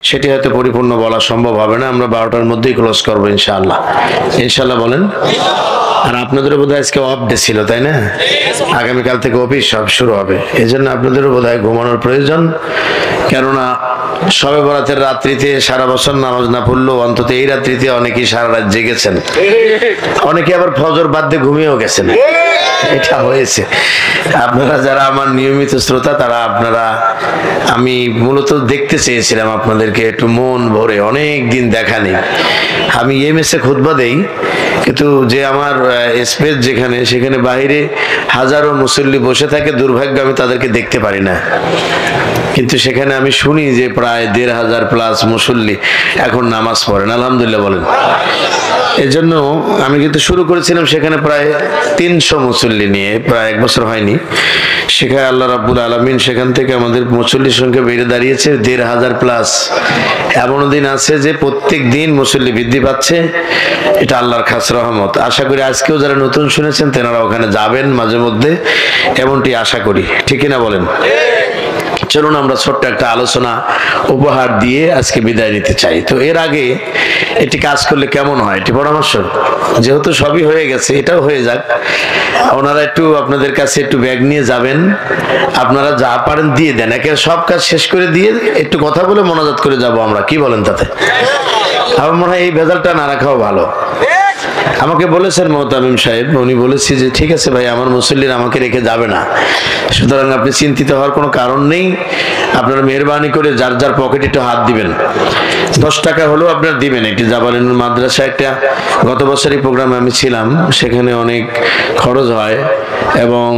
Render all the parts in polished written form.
সেটি হয়তো পরিপূর্ণ বলা সম্ভব হবে না। আমরা 12টার মধ্যেই ক্লোজ করবো ইনশাআল্লাহ। ইনশাআল্লাহ বলেন। আর আপনাদেরও বোধহয় আজকে অফ ডে ছিল, তাই না? আগামীকাল থেকে অফিস সব শুরু হবে, এই জন্য আপনাদেরও বোধহয় ঘুমানোর প্রয়োজন। কেননা শবে বরাতের রাত্রিতে সারা বছর নামাজ না পড়লেও অন্তত এই রাত্রিতে অনেকেই সারা রাত জেগেছেন, অনেকে আবার ফজর বাদ দিয়ে ঘুমিয়েও গেছেন। এটা হয়েছে। আপনারা যারা আমার নিয়মিত শ্রোতা তারা আমি মূলত দেখতে চেয়েছিলাম আপনাদেরকে একটু মন ভরে, অনেক দিন দেখা নেই। আমি এমএসএ খুতবা দেই, কিন্তু যে আমার স্পেস যেখানে, সেখানে বাইরে হাজারো মুসল্লি বসে থাকে, দুর্ভাগ্য আমি তাদেরকে দেখতে পারি না। কিন্তু সেখানে আমি শুনি যে প্রায় 1500 প্লাস মুসল্লি এখন নামাজ পড়েন, আলহামদুলিল্লাহ বলেন। এজন্য আমি কিন্তু শুরু করেছিলাম সেখানে প্রায় 300 মুসল্লি নিয়ে, প্রায় 1 বছর হয়নি। সেখানে আল্লাহ রাব্বুল আলামিন সেখান থেকে আমাদের মুসল্লির সংখ্যা বেড়ে দাঁড়িয়েছে 1500 প্লাস। এমন দিন আছে যে প্রত্যেক দিন মুসল্লি বৃদ্ধি পাচ্ছে, এটা আল্লাহর খাস রহমত। আশা করি আজকেও যারা নতুন শুনেছেন তেনারা ওখানে যাবেন মাঝে মধ্যে, এমনটি আশা করি, ঠিক কিনা বলেন? চলুন আমরা ছোট্ট একটা আলোচনা উপহার দিয়ে আজকে বিদায় নিতে চাই। তো এর আগে এটি কাজ করলে কেমন হয়, এটি পরামর্শ, যেহেতু সবই হয়ে গেছে এটাও হয়ে যাক। ওনারা একটু আপনাদের কাছে একটু ব্যাগ নিয়ে যাবেন, আপনারা যা পারেন দিয়ে দেন, একে সব কাজ শেষ করে দিয়ে একটু কথা বলে মোনাজাত করে যাব আমরা, কি বলেন তাতে? আমার মনে হয় এই ভেজালটা না রাখাও ভালো। আমাকে বলেছেন মোহতামিম সাহেব, উনি বলেছি যে ঠিক আছে ভাই, আমার মুসল্লিরা আমাকে রেখে যাবে না, সুতরাং আপনি চিন্তিত হওয়ার কোনো কারণ নেই। আপনারা মেহরবানি করে যার যার পকেটে একটু হাত দিবেন, 10 টাকা হলেও আপনারা দিবেন। একটি জাবালিনুর মাদ্রাসা একটা গত বছরই প্রোগ্রামে আমি ছিলাম, সেখানে অনেক খরচ হয় এবং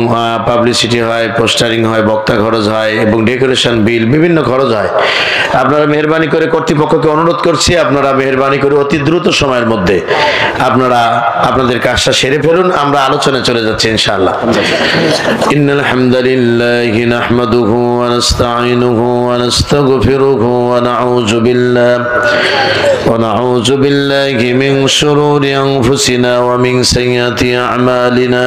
পাবলিসিটি হয়, পোস্টারিং হয়, বক্তা খরচ হয় এবং ডেকোরেশন বিল, বিভিন্ন খরচ হয়। আপনারা মেহরবানি করে, কর্তৃপক্ষকে অনুরোধ করছি, আপনারা মেহরবানি করে অতি দ্রুত সময়ের মধ্যে আপনারা আপনাদের কাজটা সেরে ফেলুন। আমরা আলোচনায় চলে যাচ্ছি ইনশাআল্লাহ। ইন্নাল হামদালিল্লাহি নাহমাদুহু ওয়া নাস্তাঈনুহু ওয়া নাস্তাগফিরুহু ওয়া নাউযু বিল্লাহি মিন শুরুরি আনফুসিনা ওয়া মিন সাইয়্যাতি আ'মালিনা।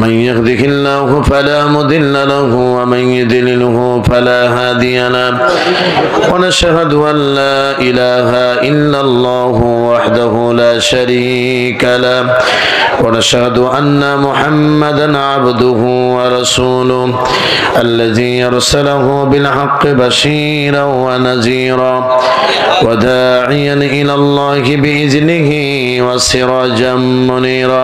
মান ইয়াহদিহিল্লাহু ফালা মুদিল্লা লাহু ওয়া মান ইউদ্লিলহু ফালা হাদিয়া লাহু। ওয়া নাশহাদু আন লা ইলাহা ইল্লাল্লাহু ওয়াহদাহু লা শারীকা লাহু ওয়া নাশহাদু আন্না মুহাম্মাদান আবদুহু ওয়া রাসূলুহু আল্লাযী আরসালাহু বিল হাক্কি বাশীরান ওয়া নাযীরা ওয়া দাঈয়ান ইলাল্লাহি বিইذনিহি ওয়া সিরাজাম মুনীরা।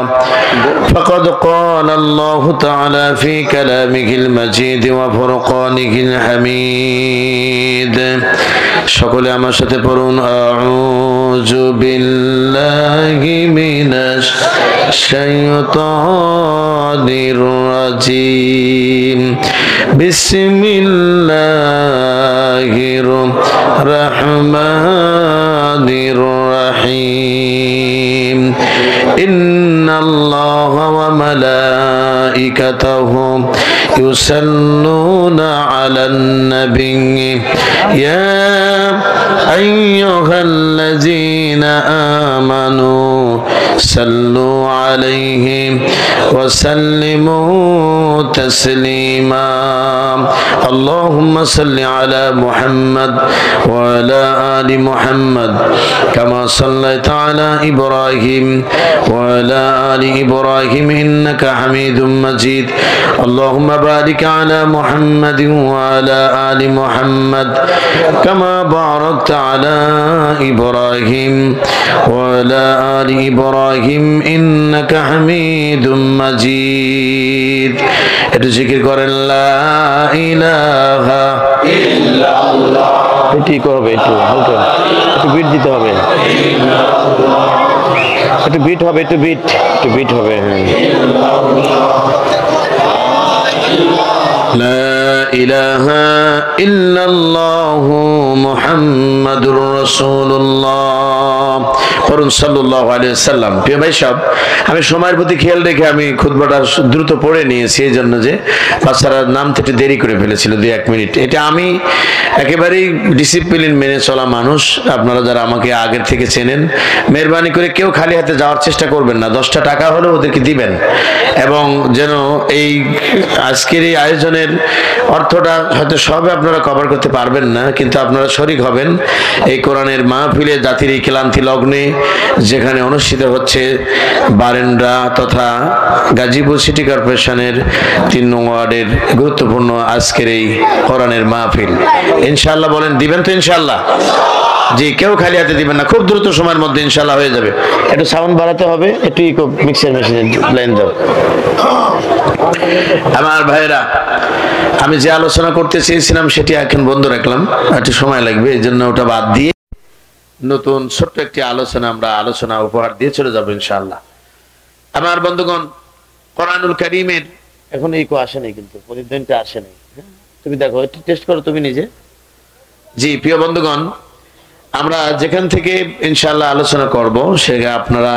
ফাকাদ ক্বালা আল্লাহু তাআলা ফী কালামিহিল মাজিদ ওয়া ফুরকানিহিল হামিদ। সকলে আমার সাথে পড়ুন, আউযু বিল্লাহি মিনাশ শাইতানির রাজীম। বিসমিল্লাহির রাহমানির রাহিম। ইন্নাল্লাহা ওয়া মালাইকাতাহু ইউসাল্লুনা আলান নাবিয়্যি ইয়া আইয়ুহাল্লাযীনা আমানু সাল্লু আলাইহি ওয়া সাল্লিমু তাসলিমা। আল্লাহুম্মা সাল্লি আলা মুহাম্মাদ ওয়া আলা আলি মুহাম্মাদ কামা সাল্লাইতা আলা ইব্রাহিম ওয়া আলা আলি ইব্রাহিম ইন্নাকা হামিদুম মাজিদ। আল্লাহুম্মা বারিক আলা মুহাম্মাদিন ওয়া আলা আলি মুহাম্মাদ কামা বারাকতা আলা ইব্রাহিম ওয়া আলা আলি ইব্রাহিম ইন্নাকা হামিদুম মাজিদ। একটু জিকির করেন, লা ইলাহা ইল্লাল্লাহ। ঠিক হবে, একটু হালকা একটু বিট দিতে হবে, একটু বিট হবে, একটু বিট হবে। হ্যাঁ, লা ইলাহা ইল্লাল্লাহু মুহাম্মাদুর রাসূলুল্লাহ। পড়ুন সাল্লাল্লাহু আলাইহি ওয়াসাল্লাম। প্রিয় ভাই সব, আমি সময়ের প্রতি খেয়াল রেখে আমি খুতবাটা দ্রুত পড়ে নিয়েছি, এই জন্য যে বাচ্চারা নামতে একটু দেরি করে ফেলেছিল 2-1 মিনিট। এটা আমি একেবারেই ডিসিপ্লিন মেনে চলা মানুষ। আপনারা যারা আমাকে আগের থেকে চেনেন, মেহরবানি করে কেউ খালি হাতে যাওয়ার চেষ্টা করবেন না। 10টা টাকা হলেও ওদেরকে দিবেন, এবং যেন এই আজকের এই আয়োজনের অর্থটা হয়তো সবে আপনারা কভার করতে পারবেন না, কিন্তু আপনারা শরীক হবেন এই কোরআনের মাহফিলে, জাতির এই ক্লান্তি লগ্নে যেখানে অনুষ্ঠিত হচ্ছে বারেন্দ্রা তথা গাজীপুর সিটি কর্পোরেশনের 3 নং ওয়ার্ডের গুরুত্বপূর্ণ আজকের এই কোরআনের মাহফিল। ইনশাআল্লাহ বলেন, দিবেন তো ইনশাআল্লাহ? জি, কেউ খালি হাতে দিবেন না, খুব দ্রুত সময়ের মধ্যে ইনশাআল্লাহ হয়ে যাবে। একটু সাউন্ড বাড়াতে হবে, একটু ইকো মিক্সার মেশিনের লাইন দাও। আমার ভাইরা, আমি যে আলোচনা করতে চেয়েছিলাম সেটি এখন বন্ধ রাখলাম, একটু সময় লাগবে, এই জন্য ওটা বাদ দিয়ে নতুন ছোট্ট একটি আলোচনা উপহার দিয়ে চলে যাবো ইনশাআল্লাহ। আমার বন্ধুগণ, কোরআনুল কারীমের এখন ইকো আসে নাই, কিন্তু প্রতিদিনটা আসে নাই, তুমি দেখো, একটু টেস্ট করো তুমি নিজে। জি প্রিয় বন্ধুগণ, আমরা যেখান থেকে ইনশাআল্লাহ আলোচনা করব সেটা আপনারা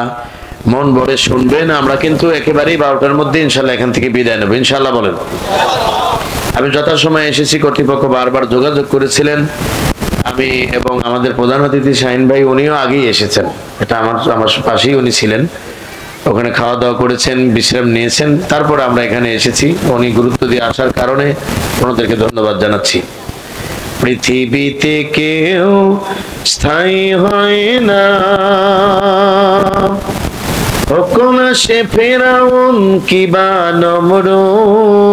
মন ভরে শুনবেন। আমরা কিন্তু একেবারেই 12টার মধ্যে ইনশাআল্লাহ এখান থেকে বিদায় নেব ইনশাআল্লাহ বলেন। আমি যথাসময়ে এসেছি, কর্তৃপক্ষ বারবার যোগাযোগ করেছিলেন, আমি এবং আমাদের প্রধান অতিথি শাহিন ভাই উনিও আগেই এসেছেন, এটা আমার পাশেই উনি ছিলেন, ওখানে খাওয়া দাওয়া করেছেন, বিশ্রাম নিয়েছেন, তারপরে আমরা এখানে এসেছি। উনি গুরুত্ব দিয়ে আসার কারণে ওনাদেরকে ধন্যবাদ জানাচ্ছি। পৃথিবীতে কেউ স্থায়ী হয় না, কখন সে ফেরাউন কিবা নমরুদ,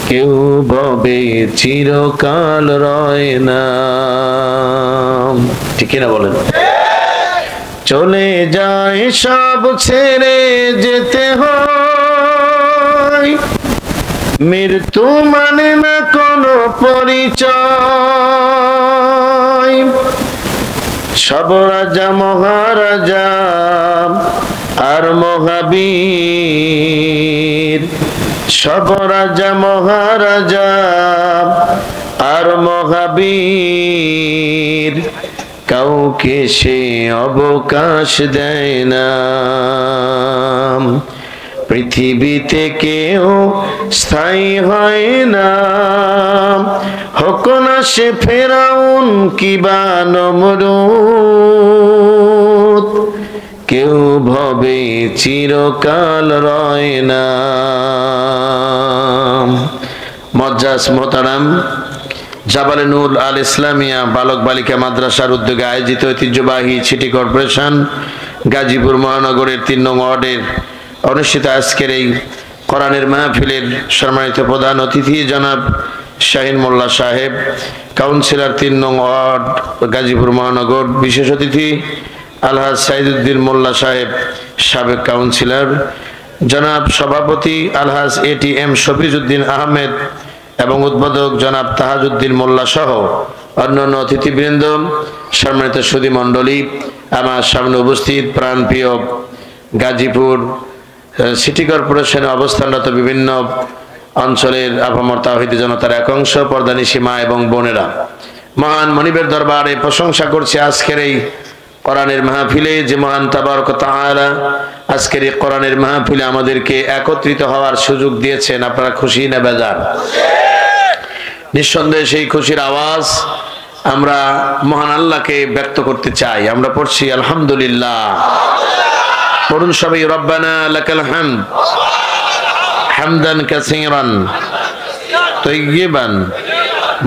কেউ ভবে চিরকাল রয় না, ঠিক না বলেন? চলে যায় সব ছেড়ে যেতে হয়, মৃত্যু মানে না কোনো পরিচয়, সব রাজা মহারাজা আর মহাবীর, সব রাজা মহারাজা আর মহাবীর, কাউকে সে অবকাশ দেয় না। পৃথিবীতে কেউ স্থায়ী হয় না, হোক না সে ফেরাউন কিবা নমরুদ, কেউ ভবে চিরকাল রয় না। মজ্জাজ মোহতারাম, জাবালে নূর আল ইসলামিয়া বালক বালিকা মাদ্রাসার উদ্যোগে আয়োজিত ঐতিহ্যবাহী সিটি কর্পোরেশন গাজীপুর মহানগরের 3 নং ওয়ার্ডের অনুষ্ঠিত আজকের এই কোরআনের মাহফিলের সম্মানিত প্রধান অতিথি জনাব শাহিন মোল্লা সাহেব, কাউন্সিলর 3 নং ওয়ার্ড গাজীপুর মহানগর, বিশেষ অতিথি আলহাজ সাইদুদ্দিন মোল্লা সাহেব সাবেক কাউন্সিলর, জনাব সভাপতি আলহাজ ATM শফিজউদ্দিন আহমেদ এবং উদ্বোধক জনাব তাহাজউদ্দিন মোল্লা সহ অন্যান্য অতিথিবৃন্দ, সম্মানিত সুধী মণ্ডলী, আমার সামনে উপস্থিত প্রাণপ্রিয় গাজীপুর সিটি কর্পোরেশনে অবস্থানরত বিভিন্ন অঞ্চলের আপামর তাওহীদি জনতার একাংশ, পর্দানিশী মা এবং বোনেরা, মহান মনিবের দরবারে প্রশংসা করছি আজকের এই কোরআনের মাহফিলে যে মহান তাবারক ওয়া তাআলা আজকের এই কোরআনের মাহফিলে আমাদেরকে একত্রিত হওয়ার সুযোগ দিয়েছেন। আপনারা খুশি না বেজার? নিঃসন্দেহে সেই খুশির আওয়াজ আমরা মহান আল্লাহকে ব্যক্ত করতে চাই। আমরা পড়ছি আলহামদুলিল্লাহ, পড়ুন সবাই, রব্বানা লাকাল হামদ হামদান কাসীরান তাইয়্যিবান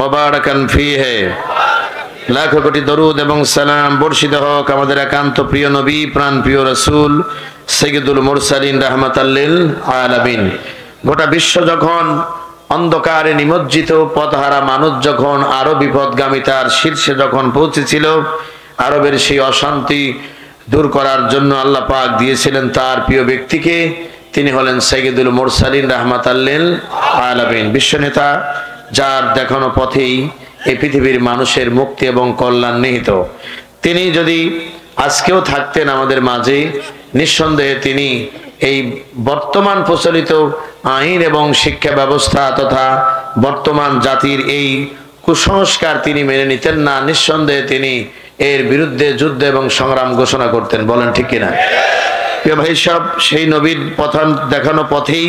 মুবারাকান ফীহি, লাখো কোটি দরুদ এবং সালাম বর্ষিত হোক আমাদের একান্ত প্রিয় নবী, প্রাণ প্রিয় রাসূল সাইয়্যিদুল মুরসালিন রাহমাতাল লিল আলামিন। গোটা বিশ্ব যখন অন্ধকারে নিমজ্জিত, পথহারা মানুষ যখন আরো বিপদগামিতার শীর্ষে যখন পৌঁছেছিল, আরবের সেই অশান্তি দূর করার জন্য আল্লাহ পাক দিয়েছিলেন তার প্রিয় ব্যক্তিকে, তিনি হলেন সাইয়্যিদুল মুরসালিন রাহমাতাল লিল আলামিন, বিশ্বনেতা, যার দেখানো পথেই এই পৃথিবীর মানুষের মুক্তি এবং কল্যাণ নিহিত। তিনি যদি আজকেও থাকতেন আমাদের মাঝে, নিঃসন্দেহে তিনি এই বর্তমান প্রচলিত আইন এবং শিক্ষা ব্যবস্থা তথা বর্তমান জাতির এই কুসংস্কার তিনি মেনে নিতেন না। নিঃসন্দেহে তিনি এর বিরুদ্ধে যুদ্ধ এবং সংগ্রাম ঘোষণা করতেন। বলেন ঠিক কিনা? প্রিয় ভাই সব, সেই নবীর প্রথম দেখানো পথেই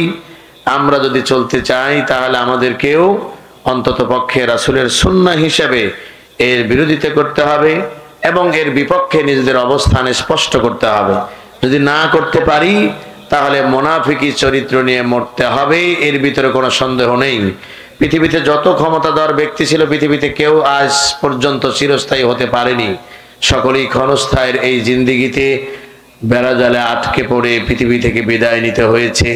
আমরা যদি চলতে চাই, তাহলে আমাদেরকেও অন্তত পক্ষে রাসূলের সুন্নাহ হিসেবে এর বিরোধিতা করতে হবে এবং এর বিপক্ষে নিজেদের অবস্থান স্পষ্ট করতে হবে। যদি না করতে পারি, তাহলে মুনাফিকি চরিত্র নিয়ে মরতে হবে, এর ভিতরে কোনো সন্দেহ নেই। পৃথিবীতে যত ক্ষমতাধর ব্যক্তি ছিল, পৃথিবীতে কেউ আজ পর্যন্ত চিরস্থায়ী হতে পারেনি। সকলেই ক্ষণস্থায়ীর এই জিন্দিগিতে বেড়াজালে আটকে পড়ে পৃথিবী থেকে বিদায় নিতে হয়েছে।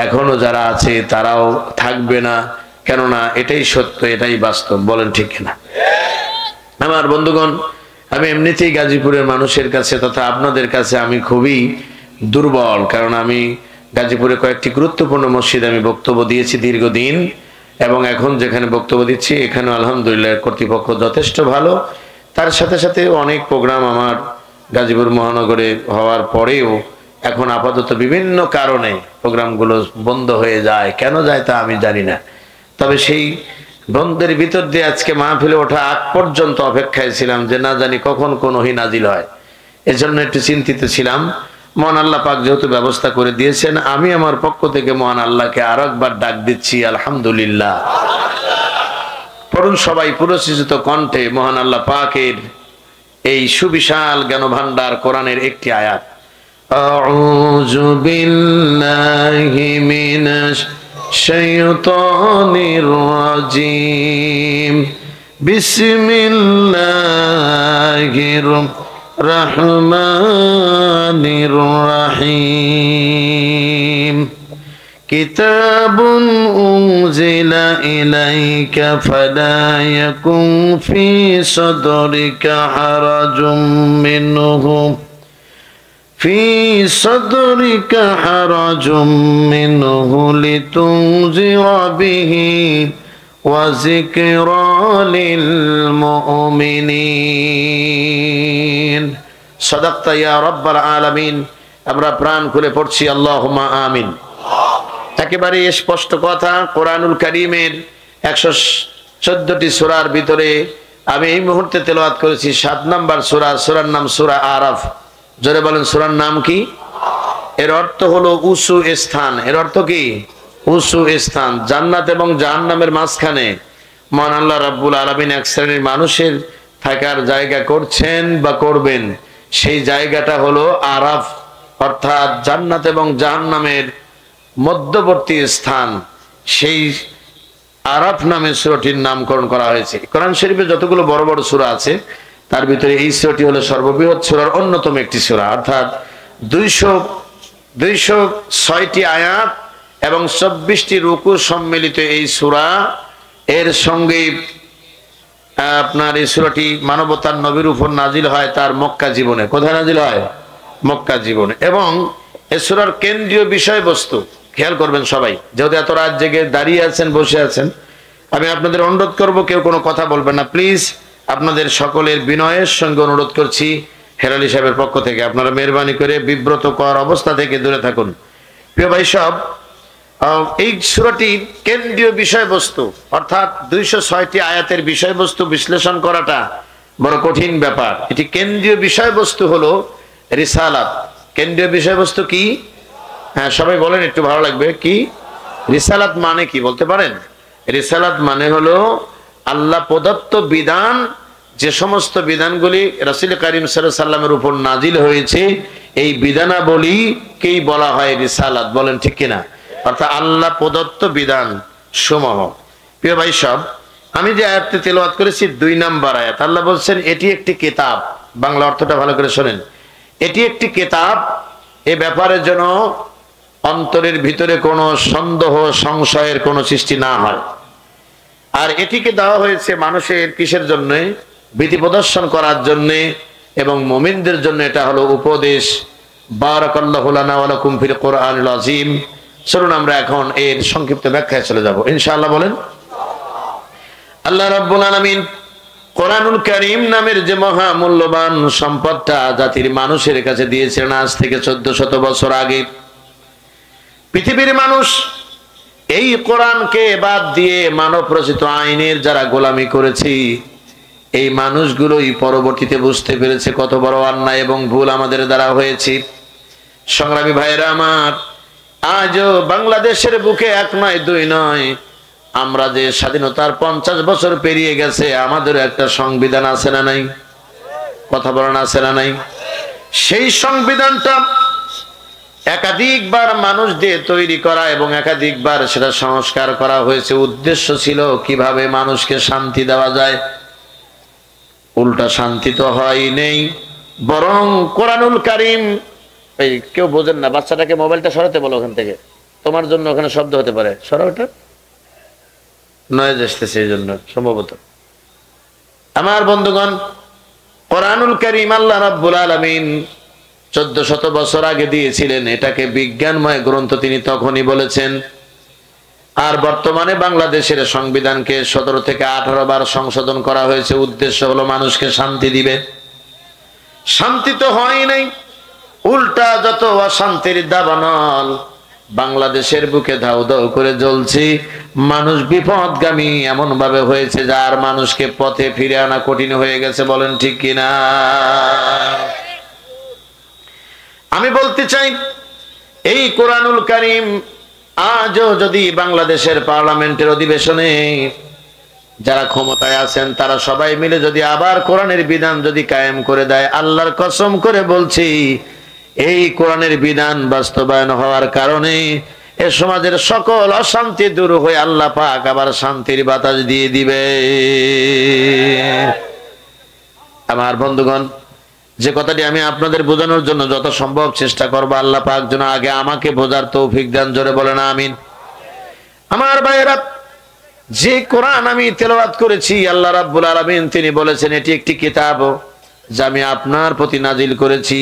এখনো যারা আছে তারাও থাকবে না, কেননা এটাই সত্য, এটাই বাস্তব। বলেন ঠিক কিনা? আমার বন্ধুগণ, আমি এমনিতেই গাজীপুরের মানুষের কাছে তথা আপনাদের কাছে আমি খুবই দুর্বল, কারণ আমি গাজীপুরে কয়েকটি গুরুত্বপূর্ণ মসজিদে আমি বক্তব্য দিয়েছি দীর্ঘদিন, এবং এখন যেখানে বক্তব্য দিচ্ছি এখানে আলহামদুলিল্লাহ কর্তৃপক্ষ যথেষ্ট ভালো। তার সাথে সাথে অনেক প্রোগ্রাম আমার গাজীপুর মহানগরে হওয়ার পরেও এখন আপাতত বিভিন্ন কারণে প্রোগ্রামগুলো বন্ধ হয়ে যায়। কেন যায় তা আমি জানি না, তবে সেই বন্ধের ভিতর দিয়ে আজকে মাহফিলে ওঠা আগ পর্যন্ত অপেক্ষায় ছিলাম যে না জানি কখন কোন ওহী নাজিল হয়। এজন্য একটু চিন্তিত ছিলাম। মহান আল্লাহ পাক যেহেতু ব্যবস্থা করে দিয়েছেন, আমি আমার পক্ষ থেকে মহান আল্লাহকে আরো একবার ডাক দিচ্ছি আলহামদুলিল্লাহ। পড়ুন সবাই পুরস্কৃত কণ্ঠে মহান আল্লাহ পাকের এই সুবিশাল জ্ঞান ভান্ডার কোরআনের একটি আয়াত। আউযু বিল্লাহি মিনাশ শাইতানির রাজিম। বিসমিল্লাহির রহমানির রহিম। কিতাবুন উনজিলা ইলাইকা ফালা ইয়াকুন ফি সাদরিকা হারাজুম মিনহু في صدرك حرج منه لتنذر به وذكرى للمؤمنين صدقت يا رب العالمين। আমরা প্রাণ খুলে পড়ছি আল্লাহুম্মা আমিন। একেবারে স্পষ্ট কথা, কোরআনুল কারীমের 114টি সূরার ভিতরে আমি এই মুহূর্তে তেলাওয়াত করেছি 7 নম্বর সূরা। সূরার নাম সূরা আরাফ। জোরে বলেন সূরার নাম কি? এর অর্থ হলো উঁচু স্থান। এর অর্থ কি? উঁচু স্থান। জান্নাত এবং জাহান্নামের মাঝখানে মহান আল্লাহ রাব্বুল আলামিন এক শ্রেণীর মানুষের থাকার জায়গা করছেন বা করবেন। সেই জায়গাটা হলো আরাফ, অর্থাৎ জান্নাত এবং জাহান্নামের মধ্যবর্তী স্থান। সেই আরাফ নামে সূরাটির নামকরণ করা হয়েছে। কোরআন শরীফে যতগুলো বড় বড় সূরা আছে তার ভিতরে এই সূরাটি হলো সর্ববৃহৎ সূরার অন্যতম একটি সূরা, অর্থাৎ 206টি আয়াত এবং 24টি রুকু সম্মিলিত এই সূরা। এর সঙ্গে আপনার এই সূরাটি মানবতার নবীর উপর নাজিল হয় তার মক্কা জীবনে। কোথায় নাজিল হয়? মক্কা জীবনে। এবং এই সূরার কেন্দ্রীয় বিষয়বস্তু খেয়াল করবেন সবাই, যেহেতু এত রাত জেগে দাঁড়িয়ে আছেন, বসে আছেন, আমি আপনাদের অনুরোধ করব কেউ কোনো কথা বলবেন না প্লিজ। আপনাদের সকলের বিনয়ের সঙ্গে অনুরোধ করছি হেলালি সাহেবের পক্ষ থেকে, আপনারা মেহরবানি করে বিব্রতকর অবস্থা থেকে দূরে থাকুন। প্রিয় ভাই সব, এই সূরাটির কেন্দ্রীয় বিষয়বস্তু অর্থাৎ 206টি আয়াতের বিষয়বস্তু বিশ্লেষণ করাটা বড় কঠিন ব্যাপার। এটি কেন্দ্রীয় বিষয়বস্তু হলো রিসালাত। কেন্দ্রীয় বিষয়বস্তু কি? হ্যাঁ সবাই বলেন, একটু ভালো লাগবে। কি রিসালাত মানে কি বলতে পারেন? রিসালাত মানে হলো আল্লাহ প্রদত্ত বিধান, যে সমস্ত বিধানগুলি রাসূল কারীম সাল্লাল্লাহু আলাইহি সাল্লামের উপর নাজিল হয়েছে, এই বিধানাবলীকেই বলা হয় রিসালাত। বলেন ঠিক কিনা? অর্থাৎ আল্লাহ প্রদত্ত বিধান সমূহ। প্রিয় ভাই সব, আমি যে আয়াতটি তেলাওয়াত করেছি 2 নম্বর আয়াত, আল্লাহ বলছেন এটি একটি কিতাব। বাংলা অর্থটা ভালো করে শোনেন, এটি একটি কিতাব। এ ব্যাপারে যেন অন্তরের ভিতরে কোনো সন্দেহ সংশয়ের কোনো সৃষ্টি না হয়। আর এটিকে দেওয়া হয়েছে মানুষের কিসের জন্য? ভীতি প্রদর্শন করার জন্য এবং মুমিনদের জন্য এটা হলো উপদেশ। বারাকাল্লাহু লানা ওয়া লাকুম ফিল কোরআনিল আযীম। চলুন আমরা এখন এর সংক্ষিপ্ত ব্যাখ্যায় চলে যাব ইনশাআল্লাহ। বলেন আল্লাহ রাব্বুল আলামিন কোরআনুল কারীম নামের যে মহা মূল্যবান সম্পদটা জাতির মানুষের কাছে দিয়েছেন আজ থেকে 1400 বছর আগে। পৃথিবীর মানুষ এই কোরআনকে বাদ দিয়ে মানব রচিত আইনের যারা গোলামি করেছে, এই মানুষগুলোই পরবর্তীতে বুঝতে পেরেছে কত বড় অন্যায় এবং ভুল আমাদের দ্বারা হয়েছে। সংগ্রামী ভাইয়েরা আমার, আজও বাংলাদেশের বুকে 1 নয় 2 নয়, আমরা যে স্বাধীনতার 50 বছর পেরিয়ে গেছে, আমাদের একটা সংবিধান আছে না নাই? কথা বলেন আছে না নাই? সেই সংবিধানটা একাধিকবার মানুষ দিয়ে তৈরি করা এবং একাধিকবার সেটা সংস্কার করা হয়েছে। উদ্দেশ্য ছিল কিভাবে মানুষকে শান্তি দেওয়া যায়। উল্টা শান্তি তো হয় নেই, বরং কোরআনুল কারীম, এই কেউ বোঝেন না, বাচ্চাটাকে মোবাইলটা সরাতে বলো ওখান থেকে, তোমার জন্য ওখানে শব্দ হতে পারে, সরাও ওটা, নয়েজ আসতেছে এই জন্য সম্ভবত। আমার বন্ধুগণ, কোরআনুল কারীম আল্লাহ রাব্বুল আলামিন 1400 বছর আগে দিয়েছিলেন। এটাকে বিজ্ঞানময় গ্রন্থ তিনি তখনই বলেছেন। আর বর্তমানে বাংলাদেশের সংবিধানকে 17 থেকে 18 বার সংশোধন করা হয়েছে। উদ্দেশ্য হলো মানুষকে শান্তি দিবে। শান্তি তো হয় নাই, উল্টা যত অশান্তির দাবানল বাংলাদেশের বুকে ধাউ ধাউ করে জ্বলছে। মানুষ বিপদগামী এমন ভাবে হয়েছে যার মানুষকে পথে ফিরে আনা কঠিন হয়ে গেছে। বলেন ঠিক কিনা? আমি বলতে চাই, এই কোরআনুল কারীম আজও যদি বাংলাদেশের পার্লামেন্টের অধিবেশনে যারা ক্ষমতায় আছেন তারা সবাই মিলে যদি আবার কোরআনের বিধান যদি কায়েম করে দেয়, আল্লাহর কসম করে বলছি, এই কোরআনের বিধান বাস্তবায়ন হওয়ার কারণে এ সমাজের সকল অশান্তি দূর হয়ে আল্লাহ পাক আবার শান্তির বাতাস দিয়ে দিবে। আমার বন্ধুগণ, যে কথাটি আমি আপনাদের বোঝানোর জন্য যত সম্ভব চেষ্টা করব, আল্লাহ পাক যেন আগে আমাকে বোঝার তৌফিক দান। জোরে বলেন আমিন। আমার ভাইয়েরা, যে কোরআন আমি তেলাওয়াত করেছি, আল্লাহ রাব্বুল আলামিন তিনি বলেছেন এটি একটি কিতাব যা আমি আপনার প্রতি নাজিল করেছি।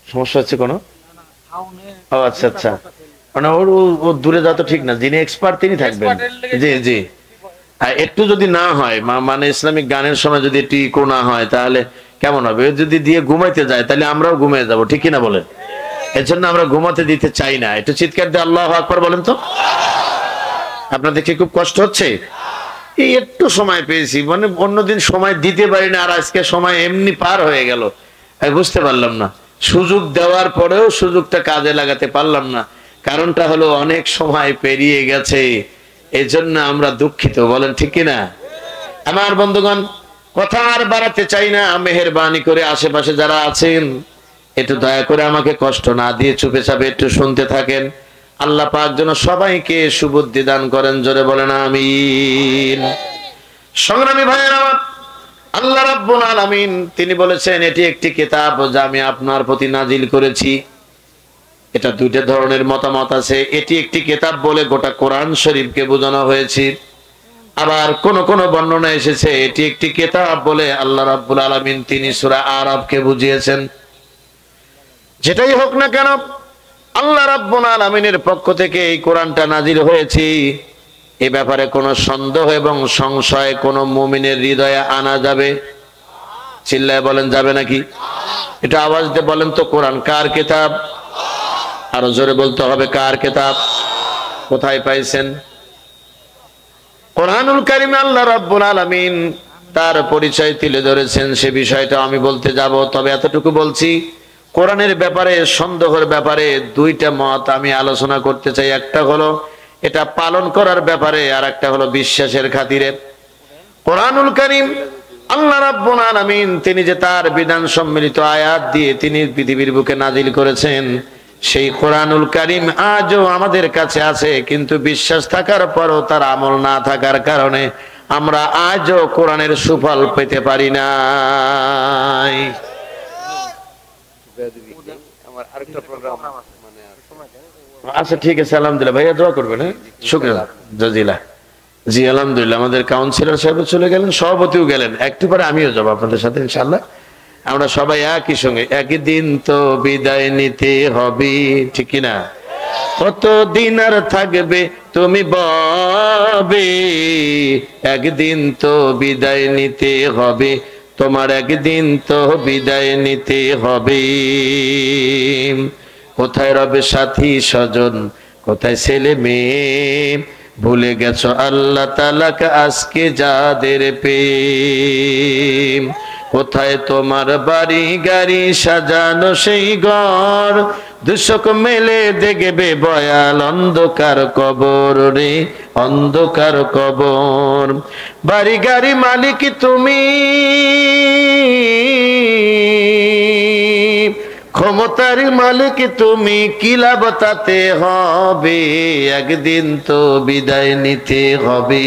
সমস্যা হচ্ছে কোনো? ও আচ্ছা আচ্ছা, মানে ও দূরে যাওয়া তো ঠিক না, যিনি এক্সপার্ট তিনি থাকবেন। জি জি, একটু যদি না হয়, মানে ইসলামিক গানের সময় যদি একটু ইকো না হয় তাহলে কেমন হবে? যদি দিয়ে ঘুমাইতে যায় তাহলে আমরাও ঘুমিয়ে যাব, ঠিক কিনা বলেন? এর জন্য আমরা ঘুমাতে দিতে চাই না। একটু চিৎকার দিয়ে আল্লাহু আকবার বলেন তো। আপনাদের কি খুব কষ্ট হচ্ছে? এই একটু সময় পেয়েছি, মানে অন্যদিন সময় দিতে পারি না, আর আজকে সময় এমনি পার হয়ে গেল, আমি বুঝতে পারলাম না। সুযোগ দেওয়ার পরেও সুযোগটা কাজে লাগাতে পারলাম না। কারণটা হলো অনেক সময় পেরিয়ে গেছে, এজন্য আমরা দুঃখিত। বলেন ঠিক কিনা? আমার বন্ধুগণ, কথা আর বাড়াতে চাই না। মেহেরবানি করে আশেপাশে যারা আছেন একটু দয়া করে আমাকে কষ্ট না দিয়ে চুপে চাপে একটু শুনতে থাকেন। আল্লাহ পাক যেন সবাইকে সুবুদ্ধি দান করেন। জোরে বলেন আমিন। সংগ্রামী ভাইয়েরা আমার, আল্লাহ রাব্বুল আলামিন তিনি বলেছেন এটি একটি কিতাব যা আমি আপনার প্রতি নাজিল করেছি। এটা দুইটা ধরনের মতামত আছে। এটি একটি কিতাব বলে গোটা কোরআন শরীফকে বোঝানো হয়েছে, আবার কোন কোন বর্ণনা এসেছে এটি একটি কিতাব বলে আল্লাহ রাব্বুল আলামিন তিনি সূরা আরাফকে বুঝিয়েছেন। যেটাই হোক না কেন, আল্লাহ রাব্বুল আলামিনের পক্ষ থেকে এই কোরআনটা নাজিল হয়েছে, এ ব্যাপারে কোনো সন্দেহ এবং সংশয় কোন মুমিনের হৃদয়ে আনা যাবে? চিল্লায় বলেন যাবে নাকি? এটা আওয়াজ দিয়ে বলেন তো, কোরআন কার কিতাব? আরো জোরে বলতে হবে, কার কিতাব? কোথায় পাইছেন? কোরআনুল কারীম আল্লাহ রাব্বুল আলামিন তার পরিচয় তুলে ধরেছেন, সে বিষয়টা আমি বলতে যাব। তবে এতটুকু বলছি, কোরআনের ব্যাপারে সন্দেহের ব্যাপারে দুইটা মত আমি আলোচনা করতে চাই। একটা হলো এটা পালন করার ব্যাপারে, আর একটা হলো বিশ্বাসের খাতিরে। কোরআনুল কারীম আল্লাহ রাব্বুল আলামিন তিনি যে তার বিধান সম্মিলিত আয়াত দিয়ে তিনি পৃথিবীর বুকে নাজিল করেছেন, সেই কোরআনুল কারীম আজও আমাদের কাছে আছে, কিন্তু বিশ্বাস থাকার পরও তার আমল না থাকার কারণে আমরা আজও কোরআনের সুফল পেতে পারি না। আচ্ছা ঠিক আছে, আলহামদুলিল্লাহ। ভাইয়া দোয়া করবেন। শুকরিয়া জাজিলা। জি আলহামদুলিল্লাহ, আমাদের কাউন্সিলর সাহেব চলে গেলেন, সভাপতিও গেলেন, একটু পরে আমিও যাবো আপনাদের সাথে ইনশাআল্লাহ। আমরা সবাই একই সঙ্গে, একদিন তো বিদায় নিতে হবে, ঠিক না? কতদিন আর থাকবে তুমি ববে, একদিন তো বিদায় নিতে হবে তোমার, একদিন তো বিদায় নিতে হবে। কোথায় রবে সাথী স্বজন, কোথায় ছেলে মেয়ে, ভুলে গেছো আল্লাহ তাআলাকে আজকে যাদের প্রেম। কোথায় তোমার বাড়ি গাড়ি সাজানো সেই ঘর, দুশক মেলে দেখবে বয়াল অন্ধকার কবর রে, অন্ধকার কবর। বাড়ি গাড়ি মালিক তুমি, ক্ষমতার মালিক তুমি, কি লাভ তাতে হবে, একদিন তো বিদায় নিতে হবে।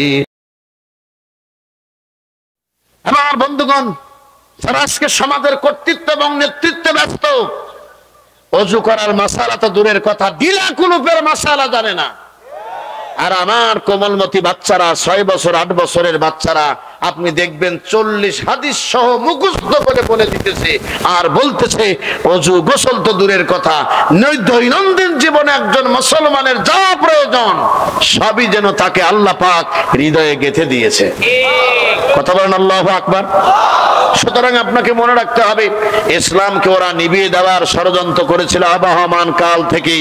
আমার বন্ধুগণ, যারা আজকে সমাজের কর্তৃত্ব এবং নেতৃত্বে ব্যস্ত, অজু করার মাসালা তো দূরের কথা, ডিলা কুলুপের মাসালা জানে না। আর আমার কোমলমতি বাচ্চারা, 6 বছর 8 বছরের বাচ্চারা, আপনি দেখবেন 40 হাদিস সহ মুখস্থ করে বলে দিতেছে আর বলতেছে অজু গোসল তো দূরের কথা, দৈনন্দিন জীবনে একজন মুসলমানের যা প্রয়োজন সবই যেন তাকে আল্লাহ পাক হৃদয়ে গেঁথে দিয়েছে। কথা বলেন আল্লাহু আকবার। সুতরাং আপনাকে মনে রাখতে হবে, ইসলামকে ওরা নিভিয়ে দেওয়ার ষড়যন্ত্র করেছিল আবহমান কাল থেকে,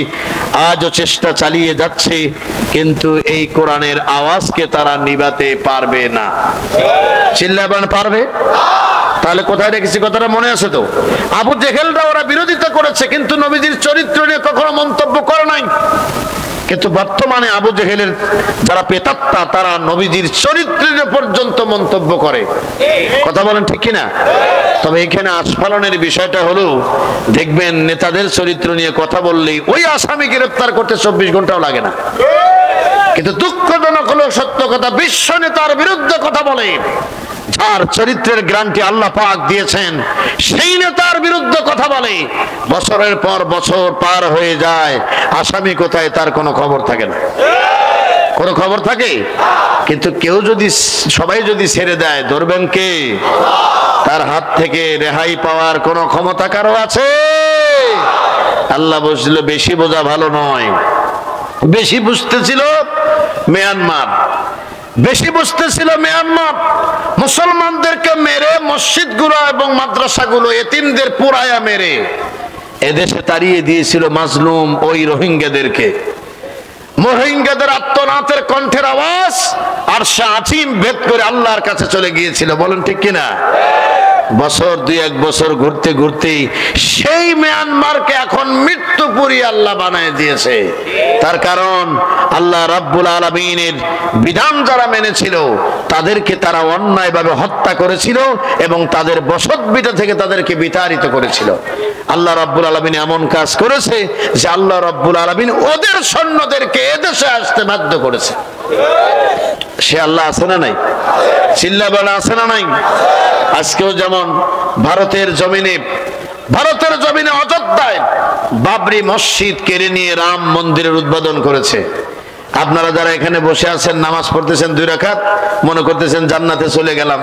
আজও চেষ্টা চালিয়ে যাচ্ছে, কিন্তু এই কোরআনের আওয়াজকে তারা নিভাতে পারবে না। চিল্লাবেন পারবে? তাহলে কোথায় রেখেছি কথাটা মনে আছে তো? আবু জেহেলরা ওরা বিরোধিতা করেছে, কিন্তু নবীজির চরিত্র নিয়ে কখনো মন্তব্য করে নাই। কিন্তু বর্তমানে আবু জেহেলের যারা প্রেতাত্মা, তারা নবীজির চরিত্রের পর্যন্ত মন্তব্য করে। কথা বলেন ঠিক কিনা? তবে এখানে আস্ফালনের বিষয়টা হলো, দেখবেন নেতাদের চরিত্র নিয়ে কথা বললেই ওই আসামি গ্রেফতার করতে 24 ঘন্টাও লাগে না। কিন্তু দুঃখজনক হলো সত্য কথা, বিশ্ব নেতার বিরুদ্ধে কথা বলে যার চরিত্রের গ্যারান্টি আল্লাহ পাক দিয়েছেন, সেই নেতার বিরুদ্ধে কথা বলে, বছরের পর বছর পার হয়ে যায়, আসামি কোথায় তার কোনো খবর থাকে না। কোনো খবর থাকে? কিন্তু কেউ যদি, সবাই যদি ছেড়ে দেয়, ধরবেন কে? তার হাত থেকে রেহাই পাওয়ার কোনো ক্ষমতা কারো আছে? আল্লাহ বলছিল বেশি বোঝা ভালো নয়। বেশি বুঝতেছিল মিয়ানমার, বেশি বুঝতেছিল মিয়ানমার, মুসলমানদেরকে মেরে মসজিদগুলো এবং মাদ্রাসাগুলো এতিমদের পুরায়া মেরে এদেশে তাড়িয়ে দিয়েছিল মাজলুম ওই রোহিঙ্গাদেরকে। রোহিঙ্গাদের আত্মনাথের কণ্ঠের আওয়াজ আর আজিম ভেদ করে আল্লাহর কাছে চলে গিয়েছিল। বলেন ঠিক কিনা? বছর 2-1 বছর ঘুরতে ঘুরতে সেই মিয়ানমারকে এখন মৃত্যুপুরী আল্লাহ বানায় দিয়েছে। তার কারণ আল্লাহ রাব্বুল আলামিনের বিধান যারা মেনেছিল তাদেরকে তারা অন্যায়ভাবে হত্যা করেছিল এবং তাদের বসতভিটা থেকে তাদেরকে বিতাড়িত করেছিল। আল্লাহ রাব্বুল আলামিন এমন কাজ করেছে যে আল্লাহ রাব্বুল আলামিন ওদের সৈন্যদেরকে এদেশে আসতে বাধ্য করেছে। সে আল্লাহ আছে না নাই? চিল্লাবেলা আছে না নাই? আজকেও যেমন ভারতের জমিনে অযোধ্যায় বাবরি মসজিদ কেড়ে নিয়ে রাম মন্দিরের উদ্বোধন করেছে। আপনারা যারা এখানে বসে আছেন, নামাজ পড়তেছেন 2 রাকাত, মনে করতেছেন জান্নাতে চলে গেলাম।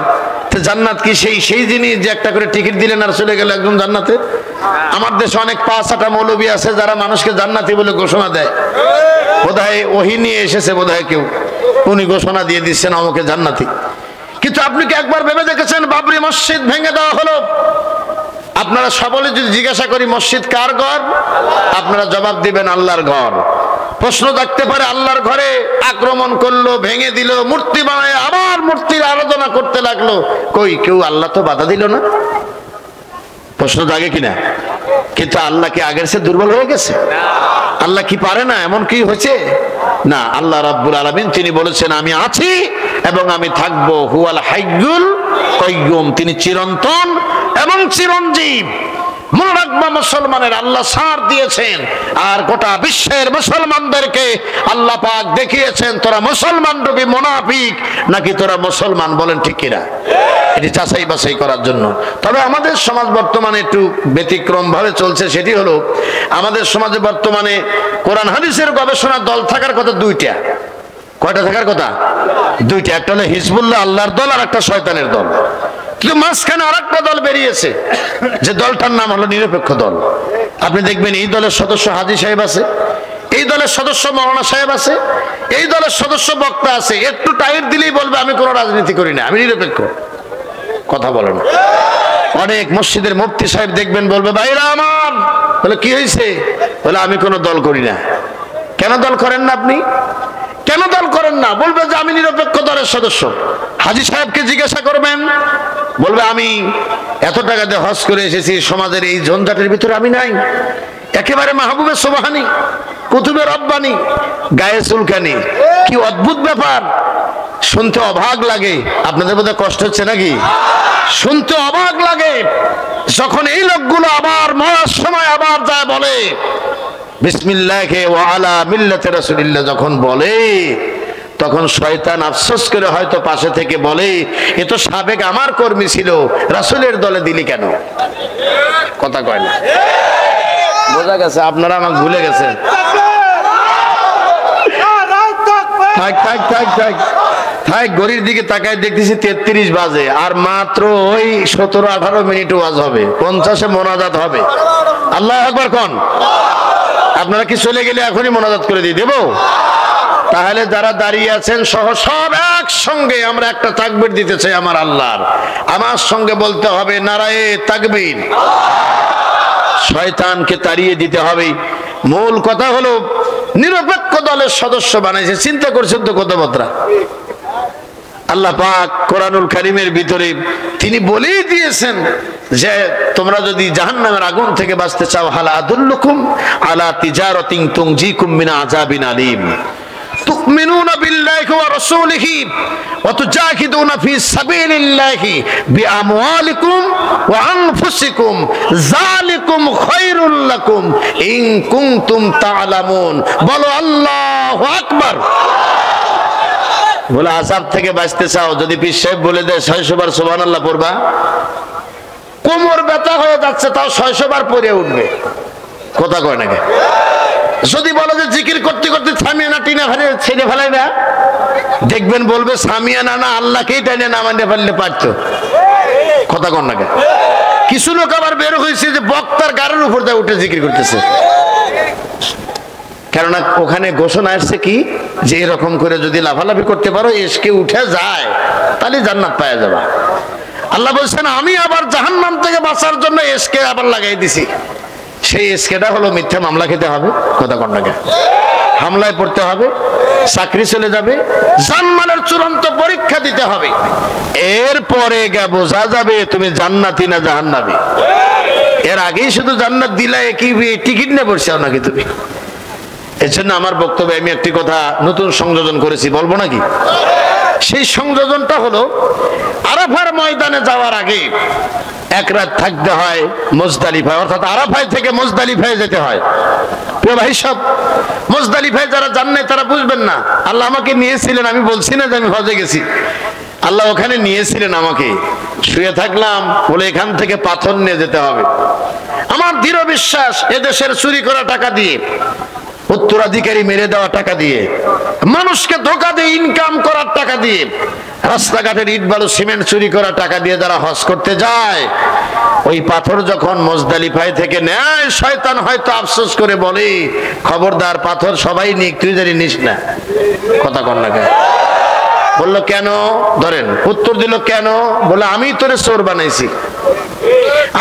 তো জান্নাত কি সেই জিনিস যে একটা করে টিকিট দিলেন আর চলে গেল একদম জান্নাতে? আমার দেশে অনেক 5-6টা মৌলবী আছে যারা মানুষকে জান্নাতি বলে ঘোষণা দেয়। বোধহয় ওহী নিয়ে এসেছে, বোধহয় কেউ, উনি ঘোষণা দিয়ে দিচ্ছেন আমাকে জান্নাতি। কিন্তু আপনি কি একবার ভেবে দেখেছেন বাবরি মসজিদ ভেঙে দেওয়া হলো? আপনারা সকলে যদি জিজ্ঞাসা করি মসজিদ কার ঘর, আপনারা জবাব দিবেন আল্লাহর ঘর। প্রশ্ন থাকতে পারে আল্লাহর ঘরে আক্রমণ করলো, ভেঙে দিল, মূর্তি বানায় আবার মূর্তির আরাধনা করতে লাগলো, কই কেউ আল্লাহ তো বাধা দিল না? প্রশ্ন জাগে কিনা? কিন্তু আল্লাহ কি আগের চেয়ে দুর্বল হয়ে গেছে? আল্লাহ কি পারে না? এমন কি হয়েছে? না, আল্লাহ রাব্বুল আলামিন তিনি বলেছেন আমি আছি এবং আমি থাকবো। হুয়াল হাইয়ুল কাইয়ুম, তিনি চিরন্তন এবং চিরঞ্জীব। মনে রাখবা মুসলমানের আল্লাহ ছাড় দিয়েছেন আর গোটা বিশ্বের মুসলমানদেরকে আল্লাহ পাক দেখিয়েছেন তোরা মুসলমান রবি মুনাফিক নাকি তোরা মুসলমান। বলেন ঠিক কিনা? এটি যাচাই বাছাই করার জন্য। তবে আমাদের সমাজ বর্তমানে একটু ব্যতিক্রম ভাবে চলছে। সেটি হলো আমাদের সমাজে বর্তমানে কোরআন হাদিসের গবেষণা দল থাকার কথা 2টা। কয়টা থাকার কথা? 2টা। একটা হলো হিজবুল্লাহ আল্লাহর দল আর একটা শয়তানের দল। কিন্তু মাঝখানে আরেকটা দল বেরিয়েছে যে দলটার নাম হলো নিরপেক্ষ দল। আপনি দেখবেন এই দলের সদস্য হাজী সাহেব আছে, এই দলের সদস্য মাওলানা সাহেব আছে, এই দলের সদস্য বক্তা আছে। একটু টাইট দিলেই বলবে আমি কোনো রাজনীতি করি না, আমি নিরপেক্ষ। কথা বলেন। অনেক মসজিদের মুফতি সাহেব দেখবেন বলবে ভাইরা আমার, বলে কি হয়েছে? বলে আমি কোনো দল করি না। কেন দল করেন না আপনি? কেন দল করেন না? বলবে যে আমি নিরপেক্ষ দলের সদস্য। হাজী সাহেবকে জিজ্ঞাসা করবেন, বলবে আমি এত টাকা দিয়ে হজ করে এসেছি, সমাজের এই ঝঞ্ঝাটের ভিতরে আমি নাই। একেবারে মাহবুবে সুবহানী, কুতুবে রব্বানী, গায়ে চুলকানি। কি অদ্ভুত ব্যাপার, শুনতে অবাক লাগে। আপনাদের বোধহয় কষ্ট হচ্ছে নাকি? শুনতে অবাক লাগে। যখন এই লোকগুলো আবার মরার সময় আবার যায় বলে বিসমিল্লাহি ওয়া আলা মিল্লাতি রাসূলিল্লাহ, যখন বলে তখন শয়তান আফসোস করে হয়তো পাশে থেকে বলে, এ তো সাবেক আমার কর্মী ছিল, রাসূলের দলে দিলি কেন? কথা কয় না, বোঝা গেছে আপনারা আমাকে ভুলে গেছেন। থাক থাক থাক থাক থাক, ঘড়ির দিকে তাকায় দেখতেছি 33 বাজে, আর মাত্র ওই 17-18 মিনিট ওয়াজ হবে, 50-এ মোনাজাত হবে। আল্লাহু আকবার কোন। আপনারা কি চলে গেলে এখনই মোনাজাত করে দিয়ে দেবো? তাহলে যারা দাঁড়িয়ে আছেন সহ সব একসঙ্গে আমরা একটা তাকবীর দিতে চাই আমার আল্লাহর। আমার সঙ্গে বলতে হবে নারায়ে তাকবীর। শয়তানকে তাড়িয়ে দিতে হবে। মূল কথা হলো নিরপেক্ষ দলের সদস্য বানাইছে, চিন্তা করছেন তো কথাবার্তা। আল্লাহ পাক কোরআনুল কারীমের ভিতরে তিনি বলেই দিয়েছেন যে তোমরা যদি জাহান্নামের আগুন থেকে বাঁচতে চাও, হাল আদুল্লুকুম আলা তিজারাতিন তুনজিকুম মিন আযাবিন আলীম তুমিনুনা বিল্লাহি ওয়া রাসূলিহি ওয়া তুজাহিদুনা ফি সাবিলিল্লাহি বিআমওয়ালিকুম ওয়া আনফুসিকুম যালিকুম খায়রুল লাকুম ইন কুনতুম তা'লামুন। বলো আল্লাহু আকবার। বলে আযাব থেকে বাঁচতে চাও, যদি পীর সাহেব বলে দেয় 600 বার সুবহানাল্লাহ পড়বা, কোমর ব্যথা হয়ে যাচ্ছে তাও 600 বার পড়ে উঠবে। কথা কয় নাকি? যদি বলো যে জিকির করতে করতে সামিয়ানা টিনা ফেলে ছেড়ে ফেলাই না, দেখবেন বলবে সামিয়ানা না আল্লাহকেই টাইনে নামাইতে পারলে পারতো। কথা কন নাকি? কিছু লোক আবার বের হয়েছে যে বক্তার গাড়ির উপর দিয়ে উঠে জিকির করতেছে, কেননা ওখানে ঘোষণা আসছে কি যে এরকম করে যদি লাফালাফি করতে পারো এসকে উঠে যায় তাহলে জান্নাত পাওয়া যাবে। আল্লাহ বলছেন আমি আবার জাহান্নাম থেকে বাঁচার জন্য এসকে আবার লাগাই দিছি। সেই এসকেটা হলো মিথ্যা মামলা খেতে হবে। কথা কন নাকি? হামলায় পড়তে হবে, চাকরি চলে যাবে, জানমালের চূড়ান্ত পরীক্ষা দিতে হবে, এরপরে বোঝা যাবে তুমি জান্নাতি না জাহান্নামী। এর আগেই শুধু জান্নাত দিলে কি টিকিট নিয়ে বসছাও নাকি তুমি? এর জন্য আমার বক্তব্যে আমি একটি কথা নতুন সংযোজন করেছি, বলবো নাকি? সেই সংযোজনটা হলো আরাফার ময়দানে যাওয়ার আগে এক রাত থাকতে হয় মুজদালিফায়, অর্থাৎ আরাফায় থেকে মুজদালিফায় যেতে হয়। প্রিয় ভাই সব, মুজদালিফায় যারা যান নাই তারা বুঝবেন না। আল্লাহ আমাকে নিয়েছিলেন, আমি বলছি না যে আমি হজে গেছি, আল্লাহ ওখানে নিয়েছিলেন আমাকে। শুয়ে থাকলাম, বলে এখান থেকে পাথর নিয়ে যেতে হবে। আমার দৃঢ় বিশ্বাস এদেশের চুরি করা টাকা দিয়ে, উত্তরাধিকারী মেরে দেওয়া টাকা দিয়ে, মানুষকে ধোঁকা দিয়ে ইনকাম করার টাকা দিয়ে, রাস্তাঘাটের ইট বালু সিমেন্ট চুরি করা টাকা দিয়ে যারা হজ করতে যায়, ওই পাথর যখন মুজদালিফায় থেকে নেয়, শয়তান হয়তো আফসোস করে বলে খবরদার পাথর সবাই নিক, তুই জানি নিস না। কথা কন না কেন? বললো কেন? ধরেন উত্তর দিল কেন? বলে আমি তোরে চোর বানাইছি,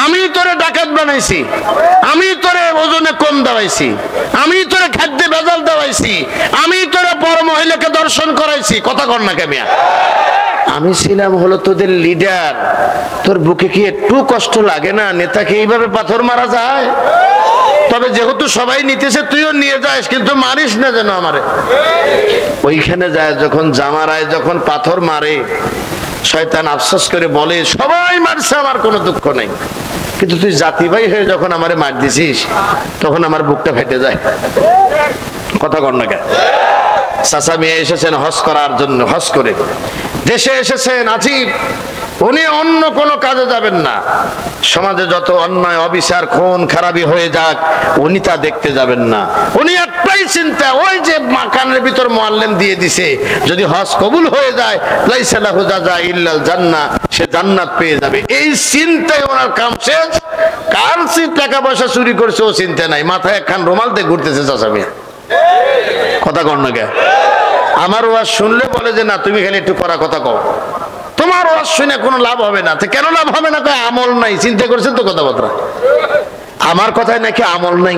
আমি তোরে ডাকাত বানাইছি, আমি তোরে ওজনে কম দেওয়াইছি, আমি তোরে খাদ্যে ভেজাল দেওয়াইছি, আমি তোরে বড় মহিলাকে দর্শন করাইছি। কথা কর না কেমিয়া? আমি ছিলাম হলো তোদের লিডার, তোর বুকে কি একটু কষ্ট লাগে না? নেতাকে এইভাবে পাথর মারা যায়? তবে যেহেতু সবাই নিতেছে তুইও নিয়ে যাস, কিন্তু মারিস না যেন আমারে। ওইখানে যায় যখন জামারায় যখন পাথর মারে, শয়তান আফসোস করে বলে সবাই মারছে, আমার কোনো দুঃখ নাই, কিন্তু তুই জাতি ভাই হয়ে যখন আমারে মার দিছিস তখন আমার বুকটা ফেটে যায়। কথা কর না কেন? চাচা মেয়ে এসেছেন হজ করার জন্য, হজ করে দেশে এসেছেন, আজিব উনি অন্য কোনো কাজে যাবেন না, সমাজে যত অন্যায় অবিচার খুন খারাপি হয়ে যাক উনি তা দেখতে যাবেন না। উনি একটাই চিন্তা, ওই যে মাকানের ভিতর মুআল্লিম দিয়ে দিছে, যদি হজ কবুল হয়ে যায় লাইসা লাহু জাযা ইল্লাল জান্নাহ, সে জান্নাত পেয়ে যাবে। এই চিন্তায় ওনার কাম শেষ। কার টাকা পয়সা চুরি করছে ও চিন্তা নাই, মাথায় একখান রুমাল দিয়ে ঘুরতেছে চাচা মিয়া। কথা কর না কে? আমার ওয়াজ শুনলে বলে যে না তুমি খালি একটু করা কথা কও, তোমার ওয়াজ শুনে কোনো লাভ হবে না। কেন লাভ হবে না? আমল নাই। চিন্তা করছেন তো কথাবার্তা? আমার কথায় নাকি আমল নাই।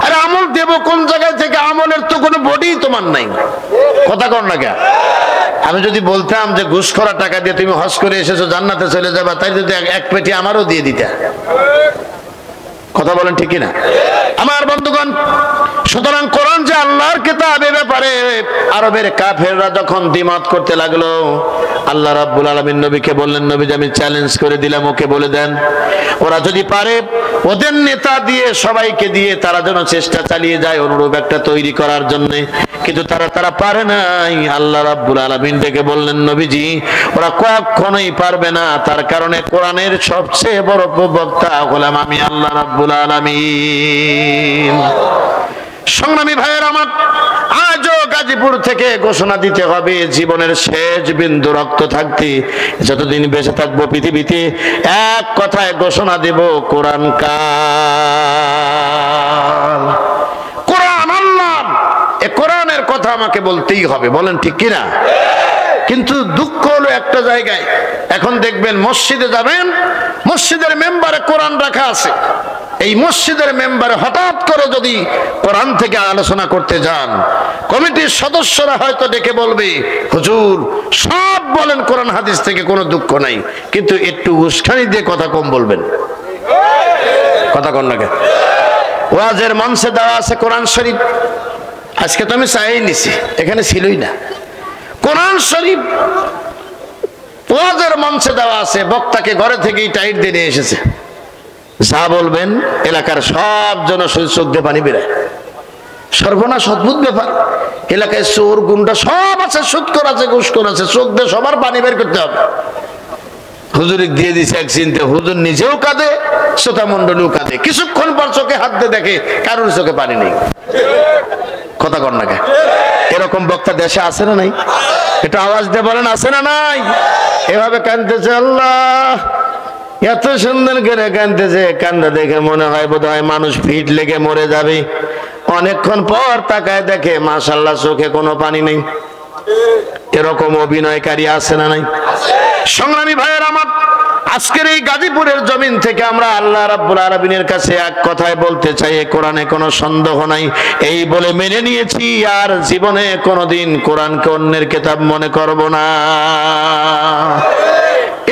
আরে আমল দেব কোন জায়গায় থেকে? আমলের তো কোনো বডি তোমার নাই। কথা কর না কে? আমি যদি বলতাম যে ঘুষ করা টাকা দিয়ে তুমি হজ করে এসেছো জান্নাতে চলে যাবা, তাই যদি এক পেটি আমারও দিয়ে দিতা। কথা বলেন ঠিক না আমার বন্ধুগণ? সুতরাং কোরআন যে আল্লাহর কিতাব, এ ব্যাপারে আরবের কাফেররা যখন দ্বিমত করতে লাগলো, আল্লাহ রাব্বুল আলামিন নবীকে বললেন, নবীজি আমি চ্যালেঞ্জ করে দিলাম, ওকে বলে দেন ওরা যদি পারে ওদের নেতা দিয়ে সবাইকে দিয়ে তারা যেন চেষ্টা চালিয়ে যায় অনুরূপ একটা তৈরি করার জন্য, কিন্তু তারা পারে নাই। আল্লাহ রাব্বুল আলামিন ডেকে বললেন, নবীজি ওরা কখনোই পারবে না, তার কারণে কোরআনের সবচেয়ে বড় প্রবক্তা হলাম আমি আল্লাহ রাব্বুল আলামিন। সংগ্রামী ভাইয়ের আমার, আজও গাজীপুর থেকে ঘোষণা দিতে হবে, জীবনের শেষ বিন্দু রক্ত থাকতে যতদিন বেঁচে থাকবো পৃথিবীতে এক কথায় ঘোষণা দেব, কোরআন কার, কোরআন আল্লাহ। এ কোরআনের কথা আমাকে বলতেই হবে, বলেন ঠিক কিনা? কিন্তু দুঃখ হলো একটা জায়গায়, এখন দেখবেন মসজিদে যাবেন, মসজিদের মেম্বারে কোরআন রাখা আছে, এই মসজিদের মেম্বারে হঠাৎ করে যদি কোরআন থেকে আলোচনা করতে যান, কমিটির সদস্যরা হয়তো ডেকে বলবে, হুজুর সব বলেন কোরআন হাদিস থেকে, কোনো দুঃখ নাই, কিন্তু একটু উস্কানি দিয়ে কথা কম বলবেন। কথা কন না কেন? ওয়াজের মঞ্চে দেওয়া আছে কোরআন শরীফ, আজকে তো আমি চাই নিছি, এখানে ছিলই না। কোরআন শরীফ ওয়াজের মঞ্চে দেওয়া আছে, বক্তাকে ঘরে থেকেই টাইট দিয়ে নিয়ে এসেছে, যা বলবেন এলাকার সব জন চোখ দিয়ে পানি বেরায়। সর্বনাশ, অদ্ভুত ব্যাপার। এলাকায় চোর গুন্ডা সব আছে, সুদখোর আছে, ঘুষখোর আছে, চোখ দিয়ে সবার পানি বের করতে হবে। হুজুর দিয়ে দিছে এক চিন্তা, হুজুর নিজেও কাঁদে, শ্রোতা মন্ডলীও কাঁদে, কিছুক্ষণ পর চোখে হাত দিয়ে দেখে কারোর চোখে পানি নেই। কথা কর না কেন? এরকম বক্তা দেশে আছে না নাই? এটা আওয়াজ দিয়ে বলেন, আছে না নাই? এভাবে কাঁদতেছে, আল্লাহ এত সুন্দর করে কাঁদতেছে, কান্দা দেখে মনে হয় বোধ হয় মানুষ ফিট লেগে মরে যাবে। অনেকক্ষণ পর তাকায় দেখে মাশাআল্লাহ চোখে কোনো পানি নেই। এরকম অভিনয়কারী আছে না নাই? সংগ্রামী ভাইয়ের আমার, আজকের এই গাজীপুরের জমিন থেকে আমরা আল্লাহ রাব্বুল আলামিনের কাছে এক কথায় বলতে চাই, কোরআনে কোনো সন্দেহ নাই, এই বলে মেনে নিয়েছি, আর জীবনে কোনোদিন কোরআনকে অন্যের কিতাব মনে করব না।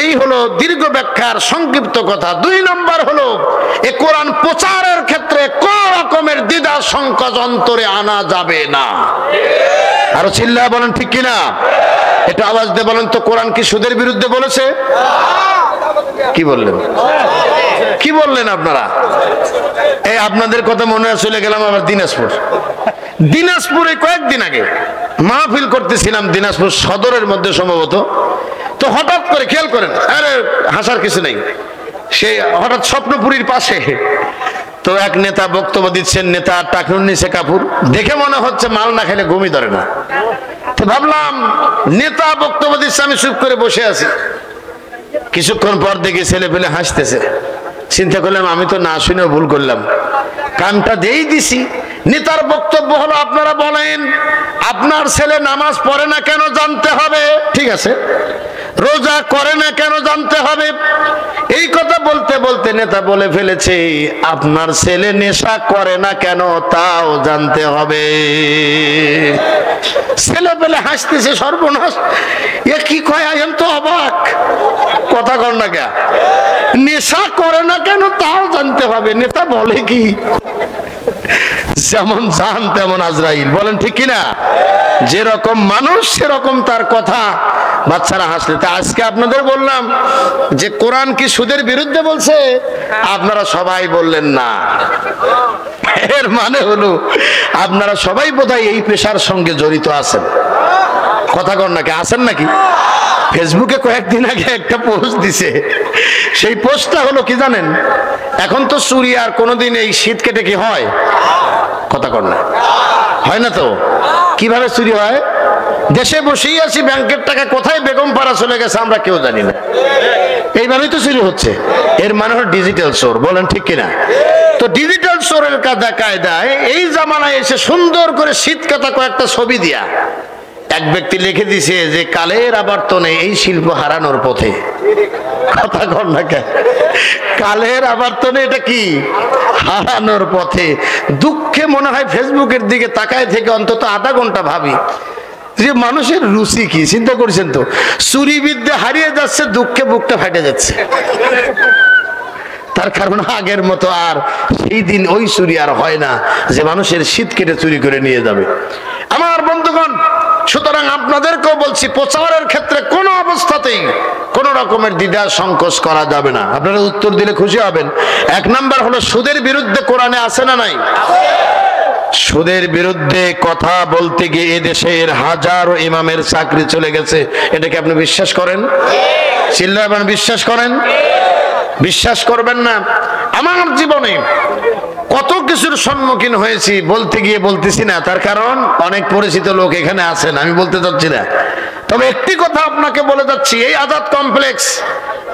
এই হলো দীর্ঘ ব্যাখ্যার সংক্ষিপ্ত কথা। 2 নম্বর হলো, এই কোরআন প্রচারের ক্ষেত্রে কোন রকমের দ্বিধা সংকোচ অন্তরে আনা যাবে না। আরো চিল্লায় বলেন ঠিক কিনা? এটা আওয়াজ দিয়ে বলেন তো, কোরআন কি সুদের বিরুদ্ধে বলেছে? কি বললেন? কি বললেন আপনারা? এই আপনাদের কথা মনে চলে গেলাম আবার দিনাজপুরে কয়েকদিন আগে মাহফিল করতেছিলাম, দিনাজপুর সদরের মধ্যে সম্ভবত। তো হঠাৎ করে খেয়াল করেন, আরে হাসার কিছু নেই, সে হঠাৎ স্বপ্নপুরীর পাশে তো এক নেতা বক্তব্য দিচ্ছেন, নেতা টাকুর নিচে কাপুর, দেখে মনে হচ্ছে মাল না খেলে ঘুমই ধরে না। তো ভাবলাম নেতা বক্তব্য দিচ্ছে, আমি চুপ করে বসে আছি। কিছুক্ষণ পর দেখি ছেলে পেলে হাসতেছে, চিন্তা করলাম আমি তো না শুনেও ভুল করলাম, কানটা দিয়েই দিছি। নেতার বক্তব্য হলো, আপনারা বলেন আপনার ছেলে নামাজ পড়ে না কেন জানতে হবে, ঠিক আছে, রোজা করে না কেন জানতে হবে। এই কথা বলতে বলতে নেতা বলে ফেলেছে, আপনার ছেলে নেশা করে না কেন তাও জানতে হবে। ছেলে পেলে হাসতেছে, সর্বনাশ, এ কি কয়, আমি তো অবাক। কথা কর না কে? নেশা করে না কেন তাও জানতে হবে, নেতা বলে কি? যেমন জান তেমন আজরাইল, বলেন ঠিক কিনা? যেরকম মানুষ সেরকম তার কথা। বাচ্চারা হাসলে। তা আজকে আপনাদের বললাম যে কোরআন কি সুদের বিরুদ্ধে বলছে, আপনারা সবাই বললেন না। এর মানে হলো আপনারা সবাই বোধহয় এই পেশার সঙ্গে জড়িত আছেন। কথা কর নাকি, আছেন নাকি? ফেসবুকে কয়েকদিন আগে একটা পোস্ট দিছে, সেই পোস্টটা হলো কি জানেন, এখন তো চুরি আর কোনোদিন এই শীত কেটে কি হয়? কথা কর না, হয় না তো। কিভাবে চুরি হয়? দেশে বসেই আছি, ব্যাংকের টাকা কোথায় বেগম পাড়া চলে গেছে আমরা কেউ জানি না, এইভাবেই তো চুরি হচ্ছে। এর মানে হলো ডিজিটাল চোর, বলেন ঠিক কিনা? তো ডিজিটাল চোরের কায়দায় এই জামানায় এসে সুন্দর করে শীত কাটা কয়েকটা ছবি দিয়া এক ব্যক্তি লিখে দিছে যে কালের আবর্তনে এই শিল্প হারানোর পথে। কথা কর না কেন? কালের আবর্তনে এটা কি হারানোর পথে। দুঃখে মনে হয় ফেসবুকের দিকে তাকায় থেকে অন্তত আধা ঘন্টা ভাবি যে মানুষের রুচি কি। চিন্তা করছেন তো, চুরি বিদ্যা হারিয়ে যাচ্ছে, দুঃখে বুকটা ফাটে যাচ্ছে। তার কারণ আগের মতো আর সেই দিন ওই চুরি আর হয় না যে মানুষের শীত কেটে চুরি করে নিয়ে যাবে। আমার বন্ধুগণ, সুতরাং আপনাদেরকেও বলছি, প্রচারের ক্ষেত্রে কোনো অবস্থা রকমের দ্বিধা সংকোচ করা যাবে না। আপনারা উত্তর দিলে খুশি হবেন। 1 নাম্বার হলো সুদের বিরুদ্ধে কোরআনে আছে না নাই? সুদের বিরুদ্ধে কথা বলতে গিয়ে এদেশের হাজারো ইমামের চাকরি চলে গেছে। এটাকে আপনি বিশ্বাস করেন? চিল্লায় আপনি বিশ্বাস করেন? বিশ্বাস করবেন না। আমার জীবনে কত কিছুর সম্মুখীন হয়েছি, বলতে গিয়ে বলতেছি না, তার কারণ অনেক পরিচিত লোক এখানে আছেন, আমি বলতে চাচ্ছি না। তবে একটি কথা আপনাকে বলে যাচ্ছি, এই আজাদ কমপ্লেক্স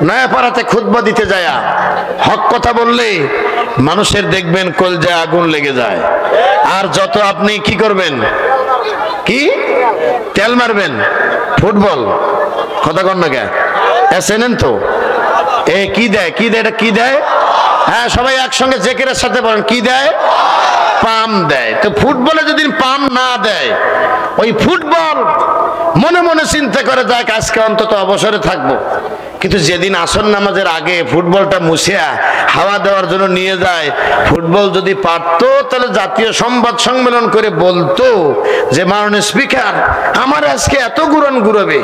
নয়াপাড়াতে খুতবা দিতে যায় হক কথা বললে মানুষের দেখবেন কলজায় আগুন লেগে যায়। আর যত আপনি কি করবেন, কি তেল মারবেন, ফুটবল কথা কন না কে চেনেন তো, এ কি দেয়, কি দেয়, এটা কি দেয়? হ্যাঁ, সবাই একসঙ্গে জেকেরের সাথে বলেন, কি দেয়? পাম দেয়। তো ফুটবলে যদি পাম না দেয়, ওই ফুটবল মনে মনে চিন্তা করে যাক আজকে অন্তত অবসরে থাকবো, কিন্তু যেদিন আসর নামাজের আগে ফুটবলটা মুছিয়া হাওয়া দেওয়ার জন্য নিয়ে যায়, ফুটবল যদি পারতো তাহলে জাতীয় সংবাদ সম্মেলন করে বলতো যে মাননীয় স্পিকার আমার আজকে এত গুরন গুরবে,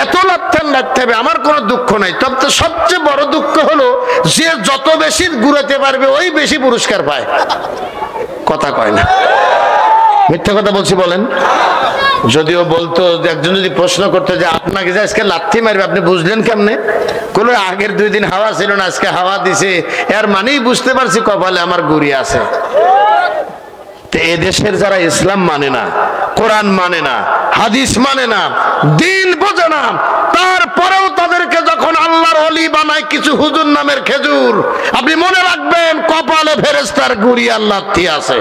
এত লাথেন লাগতে হবে, আমার কোনো দুঃখ নাই। তবে তো সবচেয়ে বড় দুঃখ হলো যে যত বেশি ঘুরাতে পারবে ওই বেশি পুরস্কার পায়। কথা কয় না, মিথ্যা কথা বলছি বলেন? যদিও বলতো, একজন যদি প্রশ্ন করতে যে আপনাকে যে আজকে লাথি মারবে আপনি বুঝলেন কেমনে? কোন আগের 2 দিন হাওয়া ছিল না, আজকে হাওয়া দিছে, এর মানেই বুঝতে পারছি কপালে আমার গুড়ি আছে। এদেশের যারা ইসলাম মানে না, কোরআন মানে না, হাদিস মানে না, দিন বোঝে না, তারপরেও তাদেরকে যখন আল্লাহর ওলি বানায় কিছু হুজুর নামের খেজুর, আপনি মনে রাখবেন কপালে ফেরেশতার গুড়ি আল্লাহ আছে।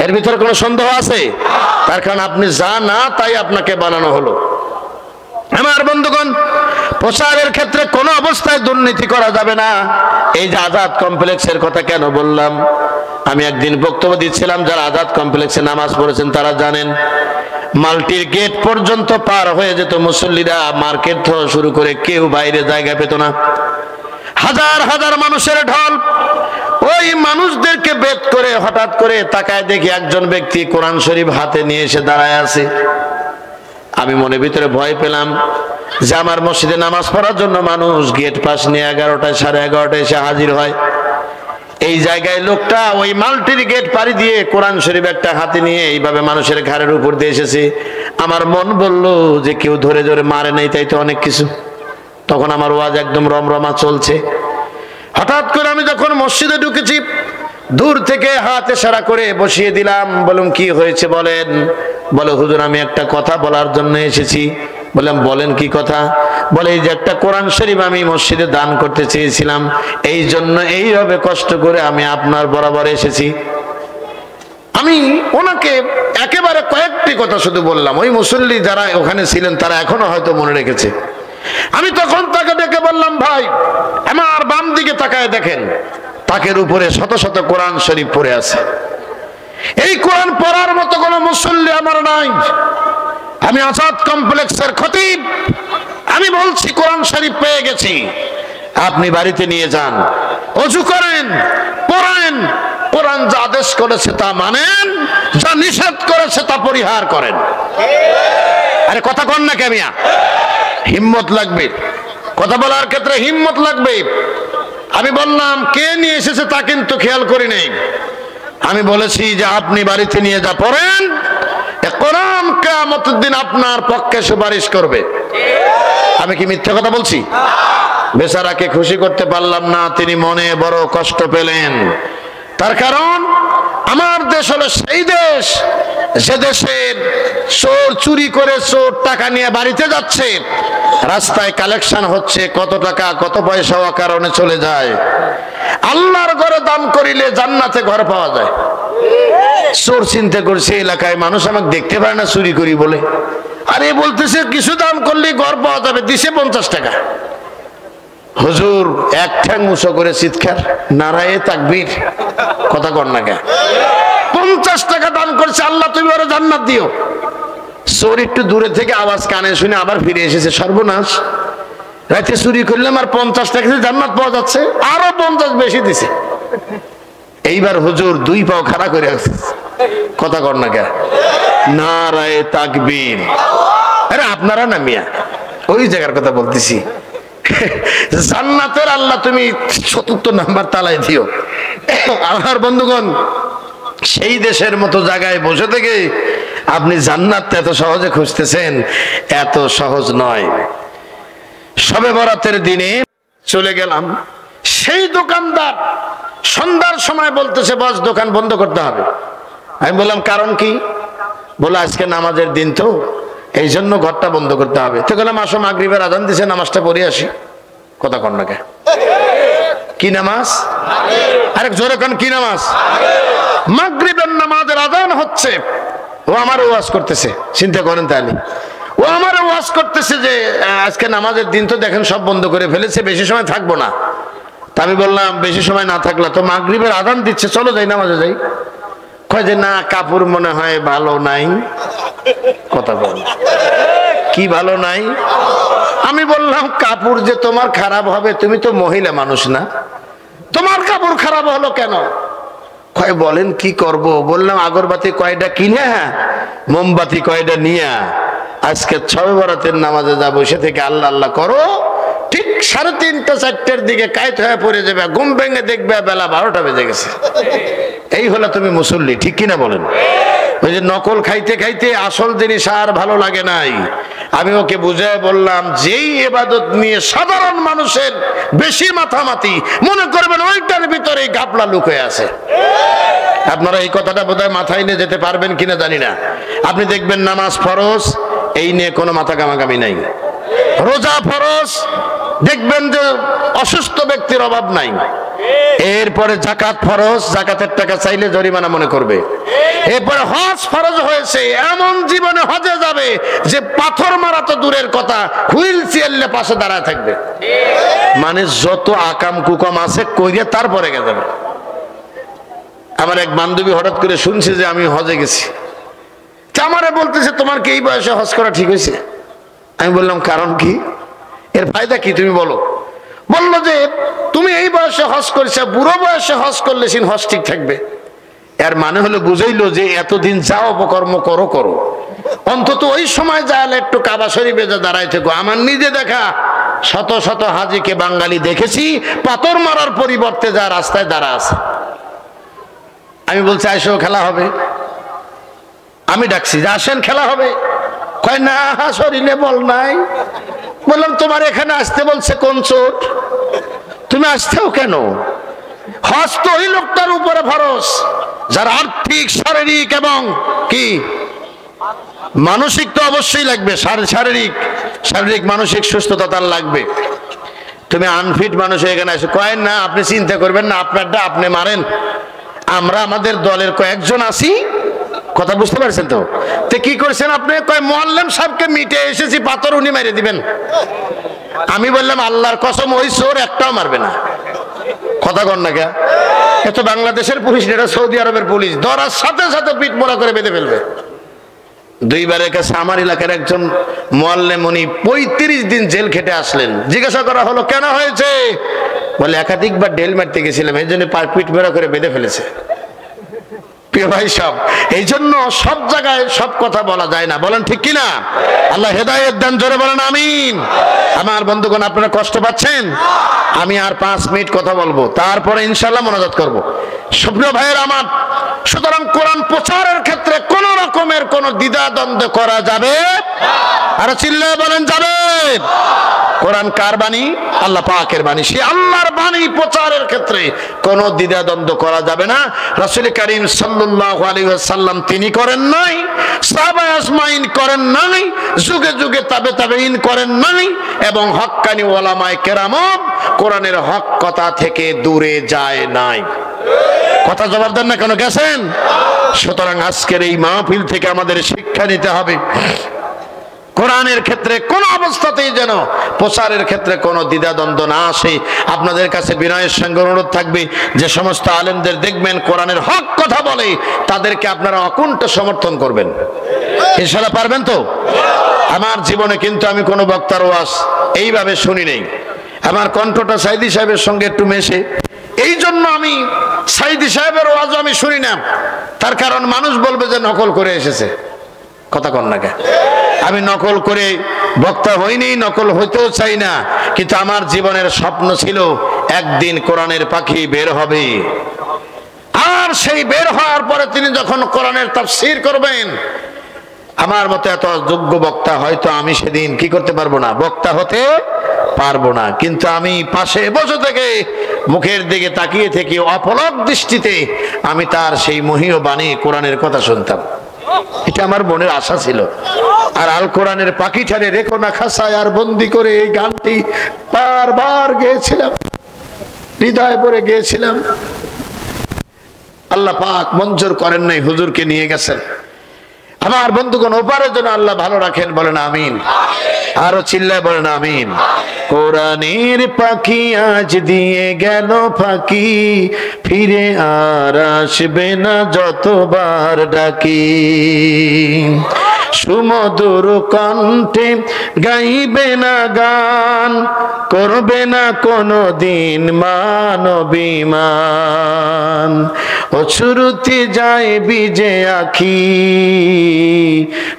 এর ভিতরে কোনো সন্দেহ আছে? তার কারণ আপনি যা না তাই আপনাকে বানানো হলো। আমার বন্ধুগণ, প্রচারের ক্ষেত্রে কোনো অবস্থায় দুর্নীতি করা যাবে না। এই যে আজাদ কমপ্লেক্সের কথা কেন বললাম, আমি একদিন বক্তব্য দিচ্ছিলাম, যারা আজাদ কমপ্লেক্সে নামাজ পড়েছেন তারা জানেন, মাল্টির গেট পর্যন্ত পার হয়ে যেত মুসল্লিরা, মার্কেট থেকে শুরু করে কেউ বাইরে জায়গা পেত না। হাজার হাজার মানুষের ঢল। ওই মানুষদেরকে বেদ করে হঠাৎ করে তাকায় দেখি একজন ব্যক্তি কোরআন শরীফ হাতে নিয়ে এসে দাঁড়ায় আছে। আমি মনে ভিতরে ভয় পেলাম যে আমার মসজিদে নামাজ পড়ার জন্য মানুষ গেট পাস নিয়ে 11টায় 11:30 এসে হাজির হয়, এই জায়গায় লোকটা ওই মাল্টির গেট পাড়ি দিয়ে কোরআন শরীফ একটা হাতে নিয়ে এইভাবে মানুষের ঘাড়ের উপর দিয়ে এসেছে। আমার মন বলল যে কেউ ধরে ধরে মারে নাই, তাই তো অনেক কিছু। তখন আমার ওয়াজ একদম রমরমা চলছে। হঠাৎ করে আমি যখন মসজিদে ঢুকেছি, দূর থেকে হাত ইশারা করে বসিয়ে দিলাম। বললাম কি হয়েছে বলেন? বলে হুজুর আমি একটা কথা বলার জন্য এসেছি। বললাম বলেন কি কথা? বলে এই যে একটা কোরআন শরীফ আমি মসজিদে দান করতে চেয়েছিলাম, এই জন্য এইভাবে কষ্ট করে আমি আপনার বরাবর এসেছি। আমি ওনাকে একেবারে কয়েকটি কথা শুধু বললাম, ওই মুসল্লি যারা ওখানে ছিলেন তারা এখনো হয়তো মনে রেখেছে। আমি তখন তাকে ডেকে বললাম, ভাই আমার বাম দিকে তাকায় দেখেন, তাকের উপরে শত শত কোরআন শরীফ পড়ে আছে। এই কোরআন পড়ার মতো কোনো মুসল্লি আমার নাই। আমি আজাদ কমপ্লেক্সের খতিব, আমি বলছি কোরআন শরীফ পেয়ে গেছি, আপনি বাড়িতে নিয়ে যান, ওযু করেন, পড়েন, কোরআন যা আদেশ করেছে তা মানেন, যা নিষেধ করেছে তা পরিহার করেন। আরে কথা কন না কে মিয়া? হিম্মত লাগবে, কথা বলার ক্ষেত্রে হিম্মত লাগবে। আমি বললাম কে নিয়ে এসেছে তা কিন্তু খেয়াল করি নাই। আমি বলেছি যে আপনি বাড়িতে নিয়ে যা পড়েন, কোরআন কিয়ামতের দিন আপনার পক্ষে সুপারিশ করবে। আমি কি মিথ্যা কথা বলছি? বেচারাকে খুশি করতে পারলাম না, তিনি মনে বড় কষ্ট পেলেন। তার কারণ আমার দেশ হলো সেই দেশ যে দেশের চোর চুরি করে চোর টাকা নিয়ে বাড়িতে যাচ্ছে, রাস্তায় কালেকশন হচ্ছে, কত টাকা কত পয়সা কারণে চলে যায়। আল্লাহর ঘরে দান করিলে জান্নাতে ঘর পাওয়া যায়। চোর চিন্তা করছে এলাকায় মানুষ আমাকে দেখতে পারে না চুরি করি বলে, আরে বলতেছে কিছু দান করলে ঘর পাওয়া যাবে, দিছে 50 টাকা। হুজুর এক ঠ্যাং মুছো করে চিৎকার, নারায়ে তাকবীর, কথা কর না কে? 50 টাকা দান করছে, আল্লাহ তুমি ওরে জান্নাত দিও। চোর একটু দূরে থেকে আওয়াজ কানে শুনে আবার ফিরে এসেছে, সর্বনাশ, রাতে চুরি করলাম আর 50 টাকা জান্নাত পাওয়া যাচ্ছে, আরো 50 বেশি দিছে। এইবার হুজুর 2 পাও খাড়া করে আছে, কথা কর না কে? নারায়ে তাকবীর। আরে আপনারা না মিয়া, ওই জায়গার কথা বলতেছি। জান্নাতের আল্লাহ তুমি ৭৪ নাম্বার তালায় দিও। আমার বন্ধুগণ, সেই দেশের মতো জায়গায় বসে থেকে আপনি জান্নাত এত সহজে খুঁজতেছেন, এত সহজ নয়। শবে বরাতের দিনে চলে গেলাম, সেই দোকানদার সন্ধ্যার সময় বলতেছে বস দোকান বন্ধ করতে হবে। আমি বললাম কারণ কি? বলে আজকে নামাজের দিন তো, এই জন্য ঘরটা বন্ধ করতে হবে। তো গেলাম আসো, মাগরিবের আজান দিছে, নামাজটা পড়ে আসি। কথা কন না কে? কি নামাজ? আরেক জোরে কন, কি নামাজ? মাগরিবের নামাজের আজান হচ্ছে, ও আমার ওয়াজ করতেছে। চিন্তা করেন তাহলে, ও আমার ওয়াজ করতেছে যে আজকে নামাজের দিন তো, দেখেন সব বন্ধ করে ফেলেছে, বেশি সময় থাকবো না। তা আমি বললাম বেশি সময় না থাকলে তো মাগরিবের আজান দিচ্ছে, চলো যাই নামাজে যাই। কয় যে না, কাপড় মনে হয় ভালো নাই। কথা বল, কি ভালো নাই? আমি বললাম কাপড় যে তোমার খারাপ হবে, তুমি তো মহিলা মানুষ না, তোমার কাপড় খারাপ হলো কেন? কয় বলেন কি করব? বললাম আগরবাতি কয়টা কিনে, মোমবাতি কয়টা নিয়া আজকে শবে বরাতের নামাজে যা বসে থেকে আল্লাহ আল্লাহ করো, ঠিক 3:30 4টার দিকে কায়েত হয়ে পড়ে যাবে, ঘুম ভেঙে দেখবে বেলা 12টা বেজে গেছে। এই হলো তুমি মুসল্লি, ঠিক কিনা বলেন? ওই যে নকল খাইতে খাইতে আসল জিনিস আর ভালো লাগে নাই। আমি ওকে বুঝায় বললাম, যেই ইবাদত নিয়ে সাধারণ মানুষের বেশি মাথামাতি, মনে করবেন ওইটার ভিতরে ঘাপলা লুকিয়ে আছে। আপনারা এই কথাটা বোধহয় মাথায় নিয়ে যেতে পারবেন কিনা জানি না। আপনি দেখবেন নামাজ ফরজ, এই নিয়ে কোনো মাথা গামাগামি নাই। রোজা ফরজ, দেখবেন যে অসুস্থ ব্যক্তির অভাব নাই। এরপরে জাকাত ফরজ, জাকাতের টাকা চাইলে জরিমানা মনে করবে। এরপরে হজ ফরজ হয়েছে, এমন জীবনে হজে যাবে যে পাথর মারা তো দূরের কথা, হুইল চেয়ারলে পাশে দাঁড়ায় থাকবে। মানে যত আকাম কুকাম আছে কইরে তারপরে গে যাবে। আমার এক বান্ধবী হঠাৎ করে শুনছে যে আমি হজে গেছি, আমারে বলতেছে তোমার কি এই বয়সে হজ করা ঠিক হয়েছে? আমি বললাম কারণ কি, এর ফায়দা কি তুমি বলো। বললো যে তুমি এই বয়সে হজ করেছ, বুড়ো বয়সে হজ করলে সিন হজ ঠিক থাকবে। এর মানে হলো বুঝাইলো যে এতদিন যা অপকর্ম করো করো, অন্তত ওই সময় যাহলে একটু কাবা শরীফে যা দাঁড়াই থেকো। আমার নিজে দেখা শত শত হাজিকে বাঙালি দেখেছি পাথর মারার পরিবর্তে যা রাস্তায় দাঁড়া আছে। আমি বলছি আইসো খেলা হবে, আমি ডাকছি যে আসেন খেলা হবে। কয় না শরীরে বল নাই। বললাম তোমার এখানে আসতে বলছে কোন চোট, তুমি আসতেও কেন? হজ তো ওই লোকটার উপরে ফরজ যার আর্থিক, শারীরিক এবং কি মানসিক তো অবশ্যই লাগবে। শারীরিক মানসিক সুস্থতা তার লাগবে। তুমি আনফিট মানুষ এখানে আসো। কয় না আপনি চিন্তা করবেন না, আপনারটা আপনি মারেন, আমরা আমাদের দলের কয়েকজন আছি। কথা বুঝতে পারছেন তো? কি করছেন আপনি? কয় মোয়াল্লেম সাহেবকে মিটে এসেছি, পাথর উনি মেরে দিবেন। আমি বললাম আল্লাহর কসম ওই চোর একটাও মারবে না। কথা কন না কে? এত বাংলাদেশের পুলিশ, এটা সৌদি আরবের পুলিশ, ধরার সাথে সাথে পিঠ মোড়া করে বেঁধে ফেলবে। দুইবারের কাছে আমার এলাকার একজন মোয়াল্লেম, উনি 35 দিন জেল খেটে আসলেন। জিজ্ঞাসা করা হলো কেন হয়েছে? বলে একাধিকবার ঢেল মারতে গেছিলাম, এই জন্য পিঠ মোড়া করে বেঁধে ফেলেছে। প্রিয় ভাই সব, এই জন্য সব জায়গায় সব কথা বলা যায় না, বলেন ঠিক কিনা? আল্লাহ হেদায়েত দান, জোরে বলেন আমিন। আমার বন্ধুগণ আপনারা কষ্ট পাচ্ছেন? আমি আর 5 মিনিট কথা বলবো, তারপরে ইনশাআল্লাহ মোনাজাত করব। সুপ্রিয় ভাইয়ের আমার, সুতরাং কোরআন প্রচারের ক্ষেত্রে কোন রকমের কোন দ্বিধাদ্বন্দ্ব করা যাবে? আর চিল্লায় বলেন যাবে। কোরআন কার বাণী? আল্লাহ পাকের বাণী। সে আল্লাহর বাণী প্রচারের ক্ষেত্রে কোনো দ্বিধাদ্বন্দ্ব করা যাবে না। রাসূল করিম সাল্লাল্লাহু আলাইহি ওয়াসাল্লাম তিনি করেন নাই, সাহাবায়ে আজমাইন করেন নাই, যুগে যুগে তাবেঈন করেন নাই, এবং হক্কানি ওলামায়ে কেরামও কোরআনের হক কথা থেকে দূরে যায় নাই। কথা জবাব দেন না কেন? গেছেন? সুতরাং আজকের এই মাহফিল থেকে আমাদের শিক্ষা নিতে হবে, কোরআনের ক্ষেত্রে কোন অবস্থাতেই যেন প্রচারের ক্ষেত্রে কোনো দ্বিধাদ্বন্দ্ব না আসে। আপনাদের কাছে বিনয়ের সঙ্গে অনুরোধ থাকবে, যে সমস্ত আলেমদের দেখবেন কোরআনের হক কথা বলে, তাদেরকে আপনারা অকুণ্ঠ সমর্থন করবেন। ইনশাআল্লাহ পারবেন তো? আমার জীবনে কিন্তু আমি কোনো বক্তার ওয়াজ এইভাবে শুনি নেই। আমার কণ্ঠটা সাইদি সাহেবের সঙ্গে একটু মেশে, এই জন্য আমি সাইদি সাহেবের ওয়াজও আমি শুনি না। তার কারণ মানুষ বলবে যে নকল করে এসেছে। কথা কন না কেন? আমি নকল করে বক্তা হইনি, নকল হইতেও চাই না, কিন্তু আমার জীবনের স্বপ্ন ছিল একদিন কোরআনের পাখি বের হবে, আর সেই বের হওয়ার পরে তিনি যখন কোরআনের তাফসীর করবেন, আমার মতো এত যোগ্য বক্তা হয়তো আমি সেদিন কি করতে পারবো না, বক্তা হতে পারবো না, কিন্তু আমি পাশে বসে থেকে মুখের দিকে তাকিয়ে থেকে অপলক দৃষ্টিতে আমি তার সেই মহীয় বাণী কোরআনের কথা শুনতাম। এটা আমার মনের আশা ছিল। আর আল কোরআনের পাখিটারে রেখো না খাসায় আর বন্দি করে এই গানটি বারবার গেয়েছিলাম, হৃদয় পড়ে গেয়েছিলাম। আল্লাহ পাক মঞ্জুর করেন নাই, হুজুরকে নিয়ে গেছেন। আমার বন্ধুগণ, ওপারের জন্য আল্লাহ ভালো রাখেন, বলেন আমিন। আরো চিল্লায় বলেন আমিন। কোরআনের পাখি আজ দিয়ে গেল ফাঁকি, ফিরে আর আসবে না যতবার ডাকি। সুমধুর কণ্ঠে গাইবে না গান, করবে না কোনো দিন মানবিমান। অশ্রুতে যায় বিজে আখি,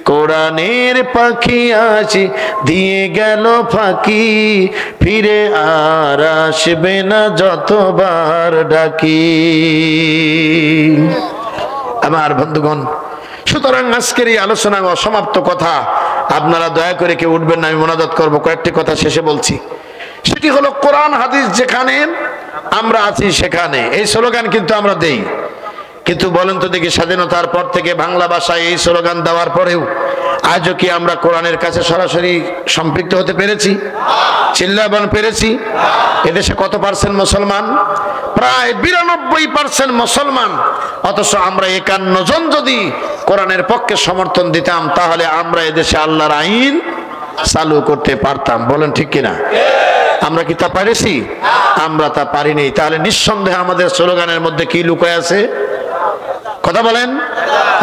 কোরআনের পাখি আজ দিয়ে গেল ফাঁকি, ফিরে আর আসবে না যতবার ডাকি। আমার বন্ধুগণ, সুতরাং আজকের এই আলোচনা অসমাপ্ত কথা, আপনারা দয়া করে কেউ উঠবেন না, আমি মোনাজাত করবো। কয়েকটি কথা শেষে বলছি, সেটি হলো কোরআন হাদিস যেখানে আমরা আছি সেখানে এই স্লোগান কিন্তু আমরা দেই, কিন্তু বলেন তো দেখি, স্বাধীনতার পর থেকে বাংলা ভাষায় এই স্লোগান দেওয়ার পরেও আজও কি আমরা কোরআনের কাছে সরাসরি সম্পৃক্ত হতে পেরেছি? চিল্লাবন পেরেছি? এদেশে কত পার্সেন্ট মুসলমান? প্রায় 92% মুসলমান। অথচ আমরা 51 জন যদি কোরআনের পক্ষে সমর্থন দিতাম, তাহলে আমরা এদেশে আল্লাহর আইন চালু করতে পারতাম। বলেন ঠিক কিনা? আমরা কি তা পারেছি? আমরা তা পারিনি। তাহলে নিঃসন্দেহে আমাদের স্লোগানের মধ্যে কি লুকায় আছে? কথা বলেন।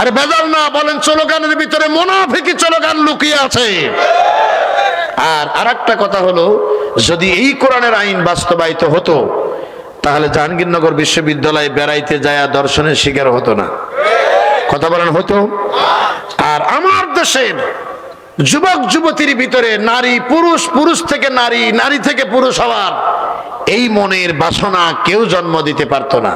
আরে বেজাল না, বলেন স্লোগানের ভিতরে মুনাফিকি স্লোগান লুকিয়ে আছে। আর আরেকটা কথা হলো, যদি এই কোরআনের আইন বাস্তবায়িত হতো, তাহলে জাহাঙ্গীরনগর বিশ্ববিদ্যালয়ে বেড়াইতে যায় দর্শনের শিকার হতো না। কথা বলেন, হতো। আর আমার দেশের যুবক যুবতীর ভিতরে নারী পুরুষ, পুরুষ থেকে নারী, নারী থেকে পুরুষ হওয়ার এই মনের বাসনা কেউ জন্ম দিতে পারতো না।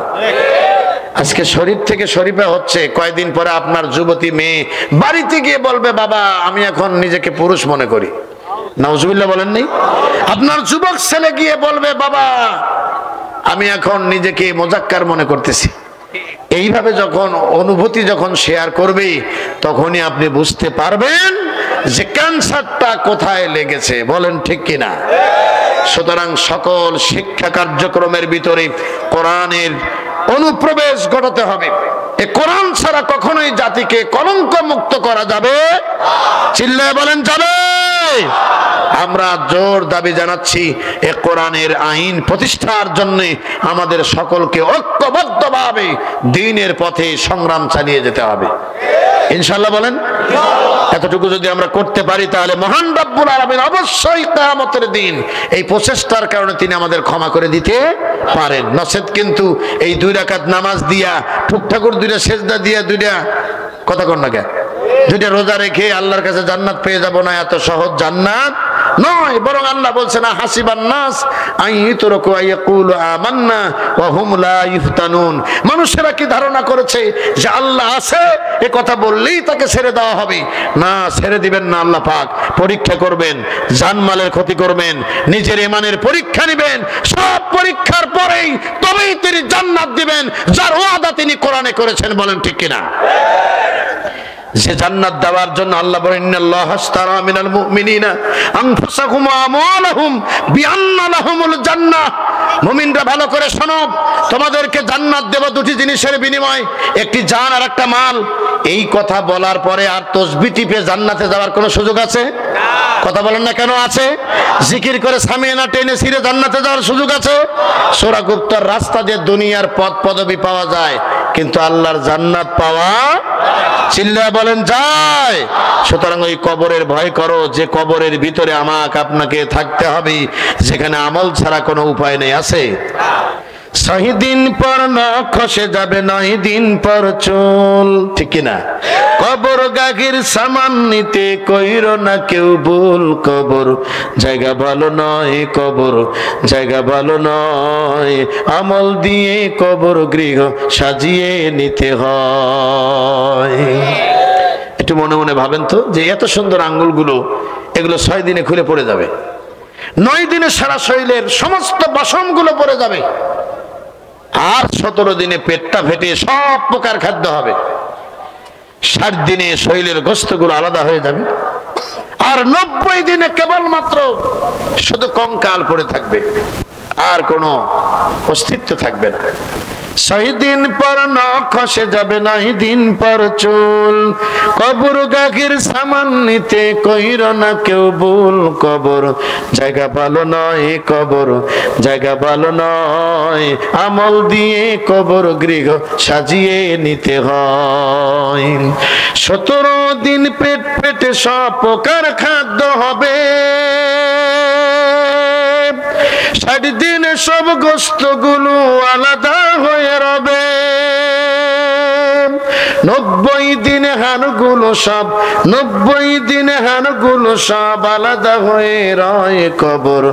আজকে শরীফ থেকে শরীফে হচ্ছে, কয়েকদিন পরে আপনার যুবতী মেয়ে বাড়িতে গিয়ে বলবে, বাবা আমি এখন নিজেকে পুরুষ মনে করি। নাউজুবিল্লাহ বলেন নাই? আপনার যুবক ছেলে গিয়ে বলবে, বাবা আমি এখন নিজেকে মোজাক্কার মনে করতেছি। এইভাবে যখন অনুভূতি যখন শেয়ার করবে, তখনই আপনি বুঝতে পারবেন যে ক্যান্সারটা কোথায় লেগেছে। বলেন ঠিক কিনা? সুতরাং সকল শিক্ষা কার্যক্রমের ভিতরে কোরআনের অনুপ্রবেশ ঘটাতে হবে। এ কোরআন ছাড়া কখনোই জাতিকে কলঙ্ক মুক্ত করা যাবে? চিল্লায় বলেন যাবে? আমরা জোর দাবি জানাচ্ছি, এ কোরআনের আইন প্রতিষ্ঠার জন্য আমাদের সকলকে ঐক্যবদ্ধভাবে দ্বীনের পথে সংগ্রাম চালিয়ে যেতে হবে। ইনশাআল্লাহ বলেন। এতটুকু যদি আমরা করতে পারি, তাহলে মহান রব্বুল আলামিন অবশ্যই কিয়ামতের দিন এই প্রচেষ্টার কারণে তিনি আমাদের ক্ষমা করে দিতে পারেন। নচেত কিন্তু এই 2 রাকাত নামাজ দিয়া, ঠাকুর 2টা সেজদা দিয়া, 2টা কথা কন না কেন, 2টা রোজা রেখে আল্লাহর কাছে জান্নাত পেয়ে যাব না, এত সহজ জান্নাত নয়। বরং আল্লাহ বলছেন, হাসিবান নাস আইয়ুতরাকু আইয়াকুলু আমান্না ওয়া হুম লা ইফতানুন। মানুষেরা কি ধারণা করেছে যে আল্লাহ আছে, এ কথা বললেই তাকে ছেড়ে দেওয়া হবে? না, ছেড়ে দিবেন না। আল্লাহ পাক পরীক্ষা করবেন, জানমালের ক্ষতি করবেন, নিজের ঈমানের পরীক্ষা নেবেন। সব পরীক্ষার পরেই তবেই তিনি জান্নাত দিবেন, যার ওয়াদা তিনি কোরআনে করেছেন। বলেন ঠিক কিনা? যে জান্নাত দেওয়ার জন্য আল্লাহ বলেন, ইন্নাল্লাহা আশতারা মিনাল মুমিনিনা আনফুসাহুম ওয়া আমওয়ালাহুম বিআন্না লাহুমুল জান্নাহ। মুমিনরা ভালো করে শোনো, তোমাদেরকে জান্নাত দেব 2টি জিনিসের বিনিময়, একটি জান আর একটা মাল। এই কথা বলার পরে আর তাসবিহ টিপে জান্নাতে যাওয়ার কোনো সুযোগ আছে? কথা বলেন না কেন আছে? জিকির করে সামিয়ানা টেনে ছিঁড়ে জান্নাতে যাওয়ার সুযোগ আছে? সূরা গুপ্তার রাস্তা দিয়ে দুনিয়ার পদ পদবি পাওয়া যায়, কিন্তু আল্লাহর জান্নাত পাওয়া চিল্লায় বলেন যায়। সুতরাং ওই কবরের ভয় করো, যে কবরের ভিতরে আমাকে আপনাকে থাকতে হবে, যেখানে আমল ছাড়া কোনো উপায় নেই। আছে? ছয় দিন পর নখ খসে যাবে, 9 দিন পর চুল, ঠিক কিনা? কবর গাগির সামান নিতে কইরো না কেউ ভুল, কবর জায়গা ভালো নয়, কবর জায়গা ভালো নয়, আমল দিয়ে কবর গৃহ সাজিয়ে নিতে হয়। একটু মনে মনে ভাবেন তো যে এত সুন্দর আঙ্গুলগুলো, এগুলো 6 দিনে খুলে পড়ে যাবে, 9 দিনে সারা শরীরের সমস্ত বাসনগুলো পড়ে যাবে, আর 17 দিনে পেটটা ফেটে সব প্রকার খাদ্য হবে, 60 দিনে শরীরের গোশতগুলো আলাদা হয়ে যাবে, আর 90 দিনে কেবলমাত্র শুধু কঙ্কাল পড়ে থাকবে, আর কোনো অস্তিত্ব থাকবে না। 6 দিন পর নখ খসে যাবে, 9 দিন পর চুল, কবর গাগির সামান নিতে কইরো না কেউ ভুল, কবর জায়গা ভালো নয়, কবর জায়গা ভালো নয়, আমল দিয়ে কবর গৃহ সাজিয়ে নিতে হয়। 17 দিন পেট পেটে সব প্রকার খাদ্য হবে, 60 দিনে সব গোশতগুলো আলাদা হয়ে রবে, 90 দিনে হাড়গুলো সব, 90 দিনে হাড়গুলো সব আলাদা হয়ে রয়, কবর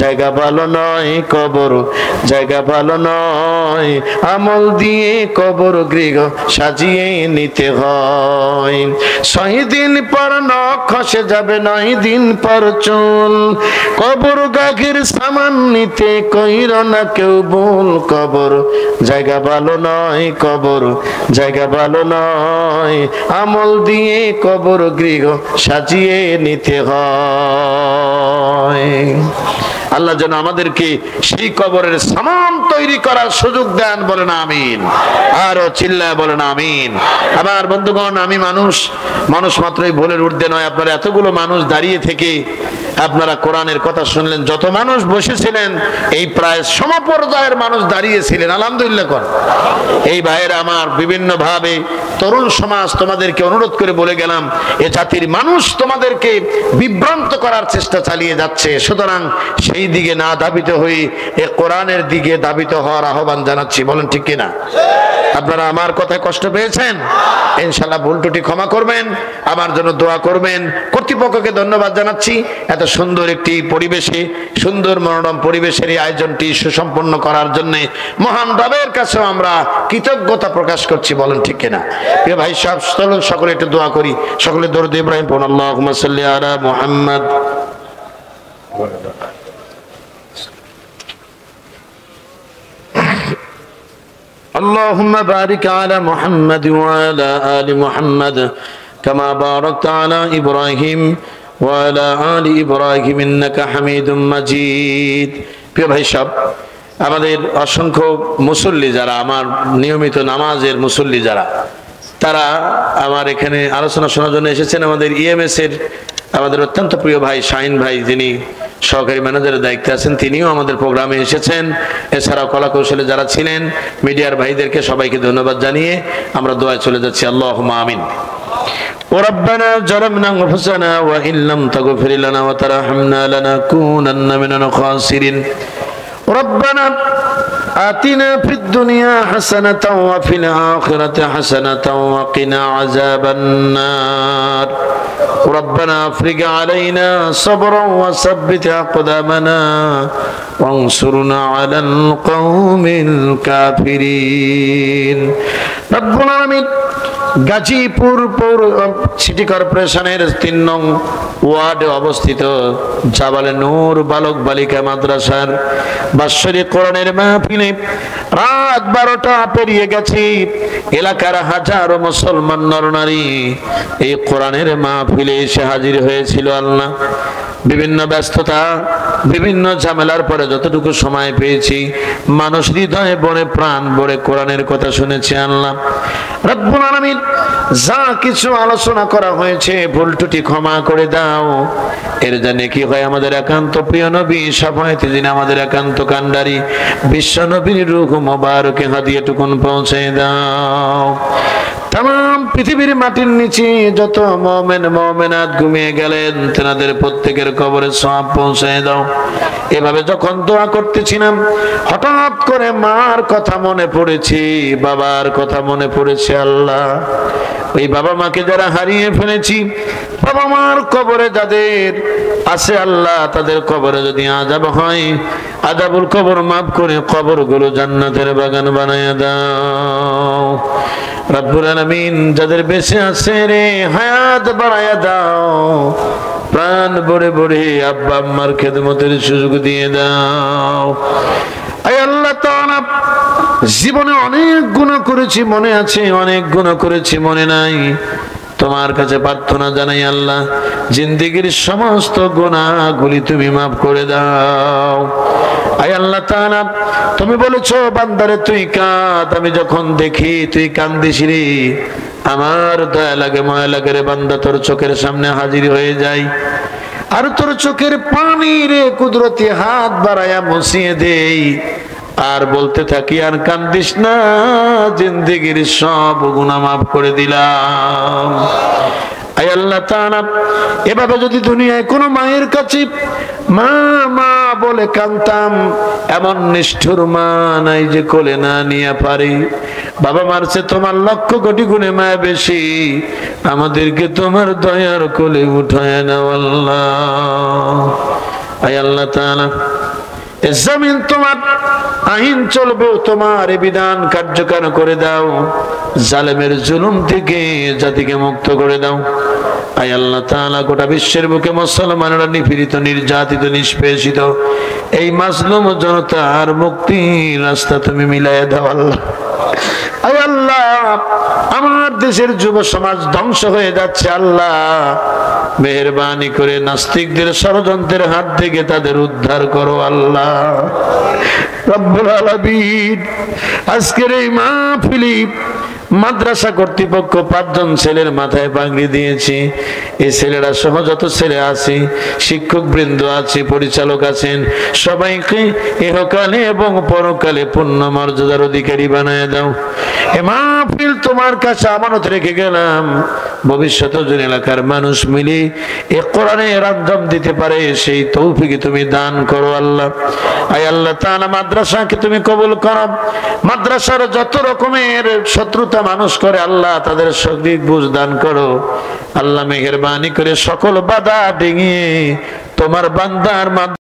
জায়গা ভালো নয়, কবর জায়গা ভালো নয়, আমল দিয়ে কবর গৃহ সাজিয়ে নিতে হয়। 6 দিন পর নখ খসে যাবে, 9 দিন পর চুল, কবর গাগির সামান নিতে কইরো না কেউ ভুল, কবর জায়গা ভালো নয়, কবর জায়গা ভালো নয়, আমল দিয়ে কবর গৃহ সাজিয়ে নিতে হয়। আল্লাহ যেন আমাদেরকে সেই কবরের সামান তৈরি করার সুযোগ দেন, বলেন আমিন। আরো চিল্লায় বলেন আমিন। আমার বন্ধুগণ, আমি মানুষ মাত্রই ভুলের ঊর্ধ্বে নয়। আপনারা এতগুলো মানুষ দাঁড়িয়ে থেকে আপনারা কোরআনের কথা শুনলেন, যত মানুষ বসেছিলেন এই প্রায় সমপর্যায়ের মানুষ দাঁড়িয়েছিলেন, আলহামদুলিল্লাহ কর। এই ভাইয়েরা আমার বিভিন্ন ভাবে তরুণ সমাজ তোমাদেরকে অনুরোধ করে বলে গেলাম, এ জাতির মানুষ তোমাদেরকে বিভ্রান্ত করার চেষ্টা চালিয়ে যাচ্ছে, সুতরাং সেই দিকে না ধাবিত হয়ে এ কোরআনের দিকে ধাবিত হওয়ার আহ্বান জানাচ্ছি, বলেন ঠিক কিনা? আপনারা আমার কথায় কষ্ট পেয়েছেন, ইনশাআল্লাহ ভুল ত্রুটি ক্ষমা করবেন, আমার জন্য দোয়া করবেন। কর্তৃপক্ষকে ধন্যবাদ জানাচ্ছি, এত সুন্দর একটি পরিবেশে, সুন্দর মনোরম পরিবেশের এই আয়োজনটি সুসম্পন্ন করার জন্য মহান রবের কাছেও আমরা কৃতজ্ঞতা প্রকাশ করছি, বলেন ঠিক কিনা? প্রিয় ভাই সব সকলে একটু দোয়া করি, সকলে দরুদ ইব্রাহিম পড়ুন, আল্লাহুম্মা সাল্লি আলা মুহাম্মাদ। اللهم بارك على محمد وعلى آل محمد كما باركت على إبراهيم وعلى آل إبراهيم إنك حميد مجيد। প্রিয় ভাই সব, আমাদের অসংখ্য মুসল্লি যারা, আমার নিয়মিত নামাজের মুসল্লি যারা, তারা আমার এখানে আলোচনা শোনার জন্য এসেছেন। আমাদের ইএমএস এর আমাদের অত্যন্ত প্রিয় ভাই শাহিন ভাই, যিনি সহকারী ম্যানেজারের দায়িত্বে আছেন, তিনিও আমাদের প্রোগ্রামে এসেছেন। এছাড়াও কলা কৌশলে যারা ছিলেন, মিডিয়ার ভাইদেরকে সবাইকে ধন্যবাদ জানিয়ে আমরা দোয়ায় চলে যাচ্ছি। আল্লাহুম্মা আমিন। وربنا ظلمنا أنفسنا وإن لم تغفر لنا وترحمنا لنكونن من الخاسرين ربنا آتنا في الدنيا حسنة وفي الآخرة حسنة وقنا عذاب النار ربنا افرج علينا صبرا وثبت أقدامنا وانصرنا على القوم الكافرين رب العالمين। গাজীপুর পৌর সিটি কর্পোরেশনের 3 নং ওয়ার্ডে অবস্থিত জাবালে নূর বালক বালিকা মাদ্রাসার বাৎসরিক কোরআনের মাহফিলে রাত 12টা পেরিয়ে গেছে। এলাকার হাজারো মুসলমান নরনারী এই কোরআনের মাহফিলে এসে হাজির হয়েছিল। আল্লাহ, বিভিন্ন ব্যস্ততা, বিভিন্ন ঝামেলার পরে যতটুকু সময় পেয়েছি, মানুষ হৃদয়ে বড়ে প্রাণ ভরে কোরআনের কথা শুনেছি। আল্লাহ রব্বুল আলামিন, যা কিছু আলোচনা করা হয়েছে ভুল ত্রুটি ক্ষমা করে দাও। এর জন্য কি হয় আমাদের একান্ত প্রিয় নবী শাফায়েতে যিনি আমাদের একান্ত কান্ডারি বিশ্ব নবীর রূহ মোবারকে হাদিয়াটুকুন পৌঁছে দাও। तमाम পৃথিবীর মাটির নিচে যত মুমিন মুমিনাত ঘুমিয়ে গেলেন তাদের প্রত্যেকের কবরে সওয়াব পৌঁছায় দাও। এভাবে যখন দোয়া করতেছিলাম হঠাৎ করে মার কথা মনে পড়েছে, বাবার কথা মনে পড়েছে। আল্লাহ, ওই বাবা মাকে যারা হারিয়ে ফেলেছি, বাবা মার কবরে যাদের আছে আল্লাহ, তাদের কবরে যদি আযাব হয়, আযাবুল কবর মাফ করে কবরগুলো জান্নাতের বাগান বানায়া দাও। রব্বুল আলামিন যাদের বেঁচে আছে রে হায়াত বাড়ায়া দাও, প্রাণ ভরে ভরে আব্বা আম্মার খেদমতের সুযোগ দিয়ে দাও। আয় আল্লাহ তাআলা, জীবনে অনেক গুনাহ করেছি মনে আছে, অনেক গুনাহ করেছি মনে নাই। তোমার কাছে প্রার্থনা জানাই আল্লাহ, জিন্দেগীর সমস্ত গুনাহগুলি তুমি মাফ করে দাও। আয় আল্লাহ তাআলা, তুমি বলেছো বান্দারে তুই কাঁদ, আমি যখন দেখি তুই কান্দিস রে আমার দয়া লাগে মায়া লাগে রে বান্দা, তোর চোখের সামনে হাজির হয়ে যাই আর তোর চোখের পানি রে কুদরতি হাত বাড়ায়া মুছিয়ে দেই আর বলতে থাকি আর কান্দিস না, জিন্দেগীর সব গুনাহ মাফ করে দিলাম। আয় আল্লাহ তাআলা, এভাবে যদি দুনিয়ায় কোনো মায়ের কাছে মা মা বলে কাঁদতাম, এমন নিষ্ঠুর মা নাই যে কোলে না নিয়ে পারি। বাবা মার চেয়ে তোমার লক্ষ কোটি গুণে মায়া বেশি, আমাদেরকে তোমার দয়ার কোলে উঠায় নাও আল্লাহ। আয় আল্লাহ তাআলা, জমিন তোমার আইন চলবে, তোমার বিধান কার্যকর করে দাও, জালেমের জুলুম থেকে জাতিকে মুক্ত করে দাও। আয় আল্লাহ তাআলা, গোটা বিশ্বের বুকে মুসলমানরা নিপীড়িত নির্যাতিত নিষ্পেষিত এই মাজলুম জনতার মুক্তির রাস্তা তুমি মিলাইয়া দাও আল্লাহ। আয় আল্লাহ, আমার দেশের যুব সমাজ ধ্বংস হয়ে যাচ্ছে আল্লাহ, মেহেরবানি করে নাস্তিকদের ষড়যন্ত্রের হাত থেকে তাদের উদ্ধার করো আল্লাহ। রব্বুল আলামিন, আজকের এই মাহফিলে মাদ্রাসা কর্তৃপক্ষ 5 জন ছেলের মাথায় পাগড়ি দিয়েছি। এই ছেলেরা সহ যত ছেলে আছে, শিক্ষক বৃন্দ আছে, পরিচালক আছেন, সবাইকে ইহকালে এবং পরকালে পূর্ণ মর্যাদার অধিকারী বানায় দাও। এ মাহফিল তোমার কাছে আমানত রেখে গেলাম, ভবিষ্যতে যদি এলাকার মানুষ মিলে এ কোরআনের আঞ্জাম দিতে পারে সেই তৌফিক তুমি দান করো আল্লাহ। আয় আল্লাহ তাআলা, মাদ্রাসাকে তুমি কবুল করো। মাদ্রাসার যত রকমের শত্রুতা মানুষ করে আল্লাহ, তাদের সঠিক বুঝ দান করো আল্লাহ। মেহেরবানি করে সকল বাধা ডিঙিয়ে তোমার বান্দার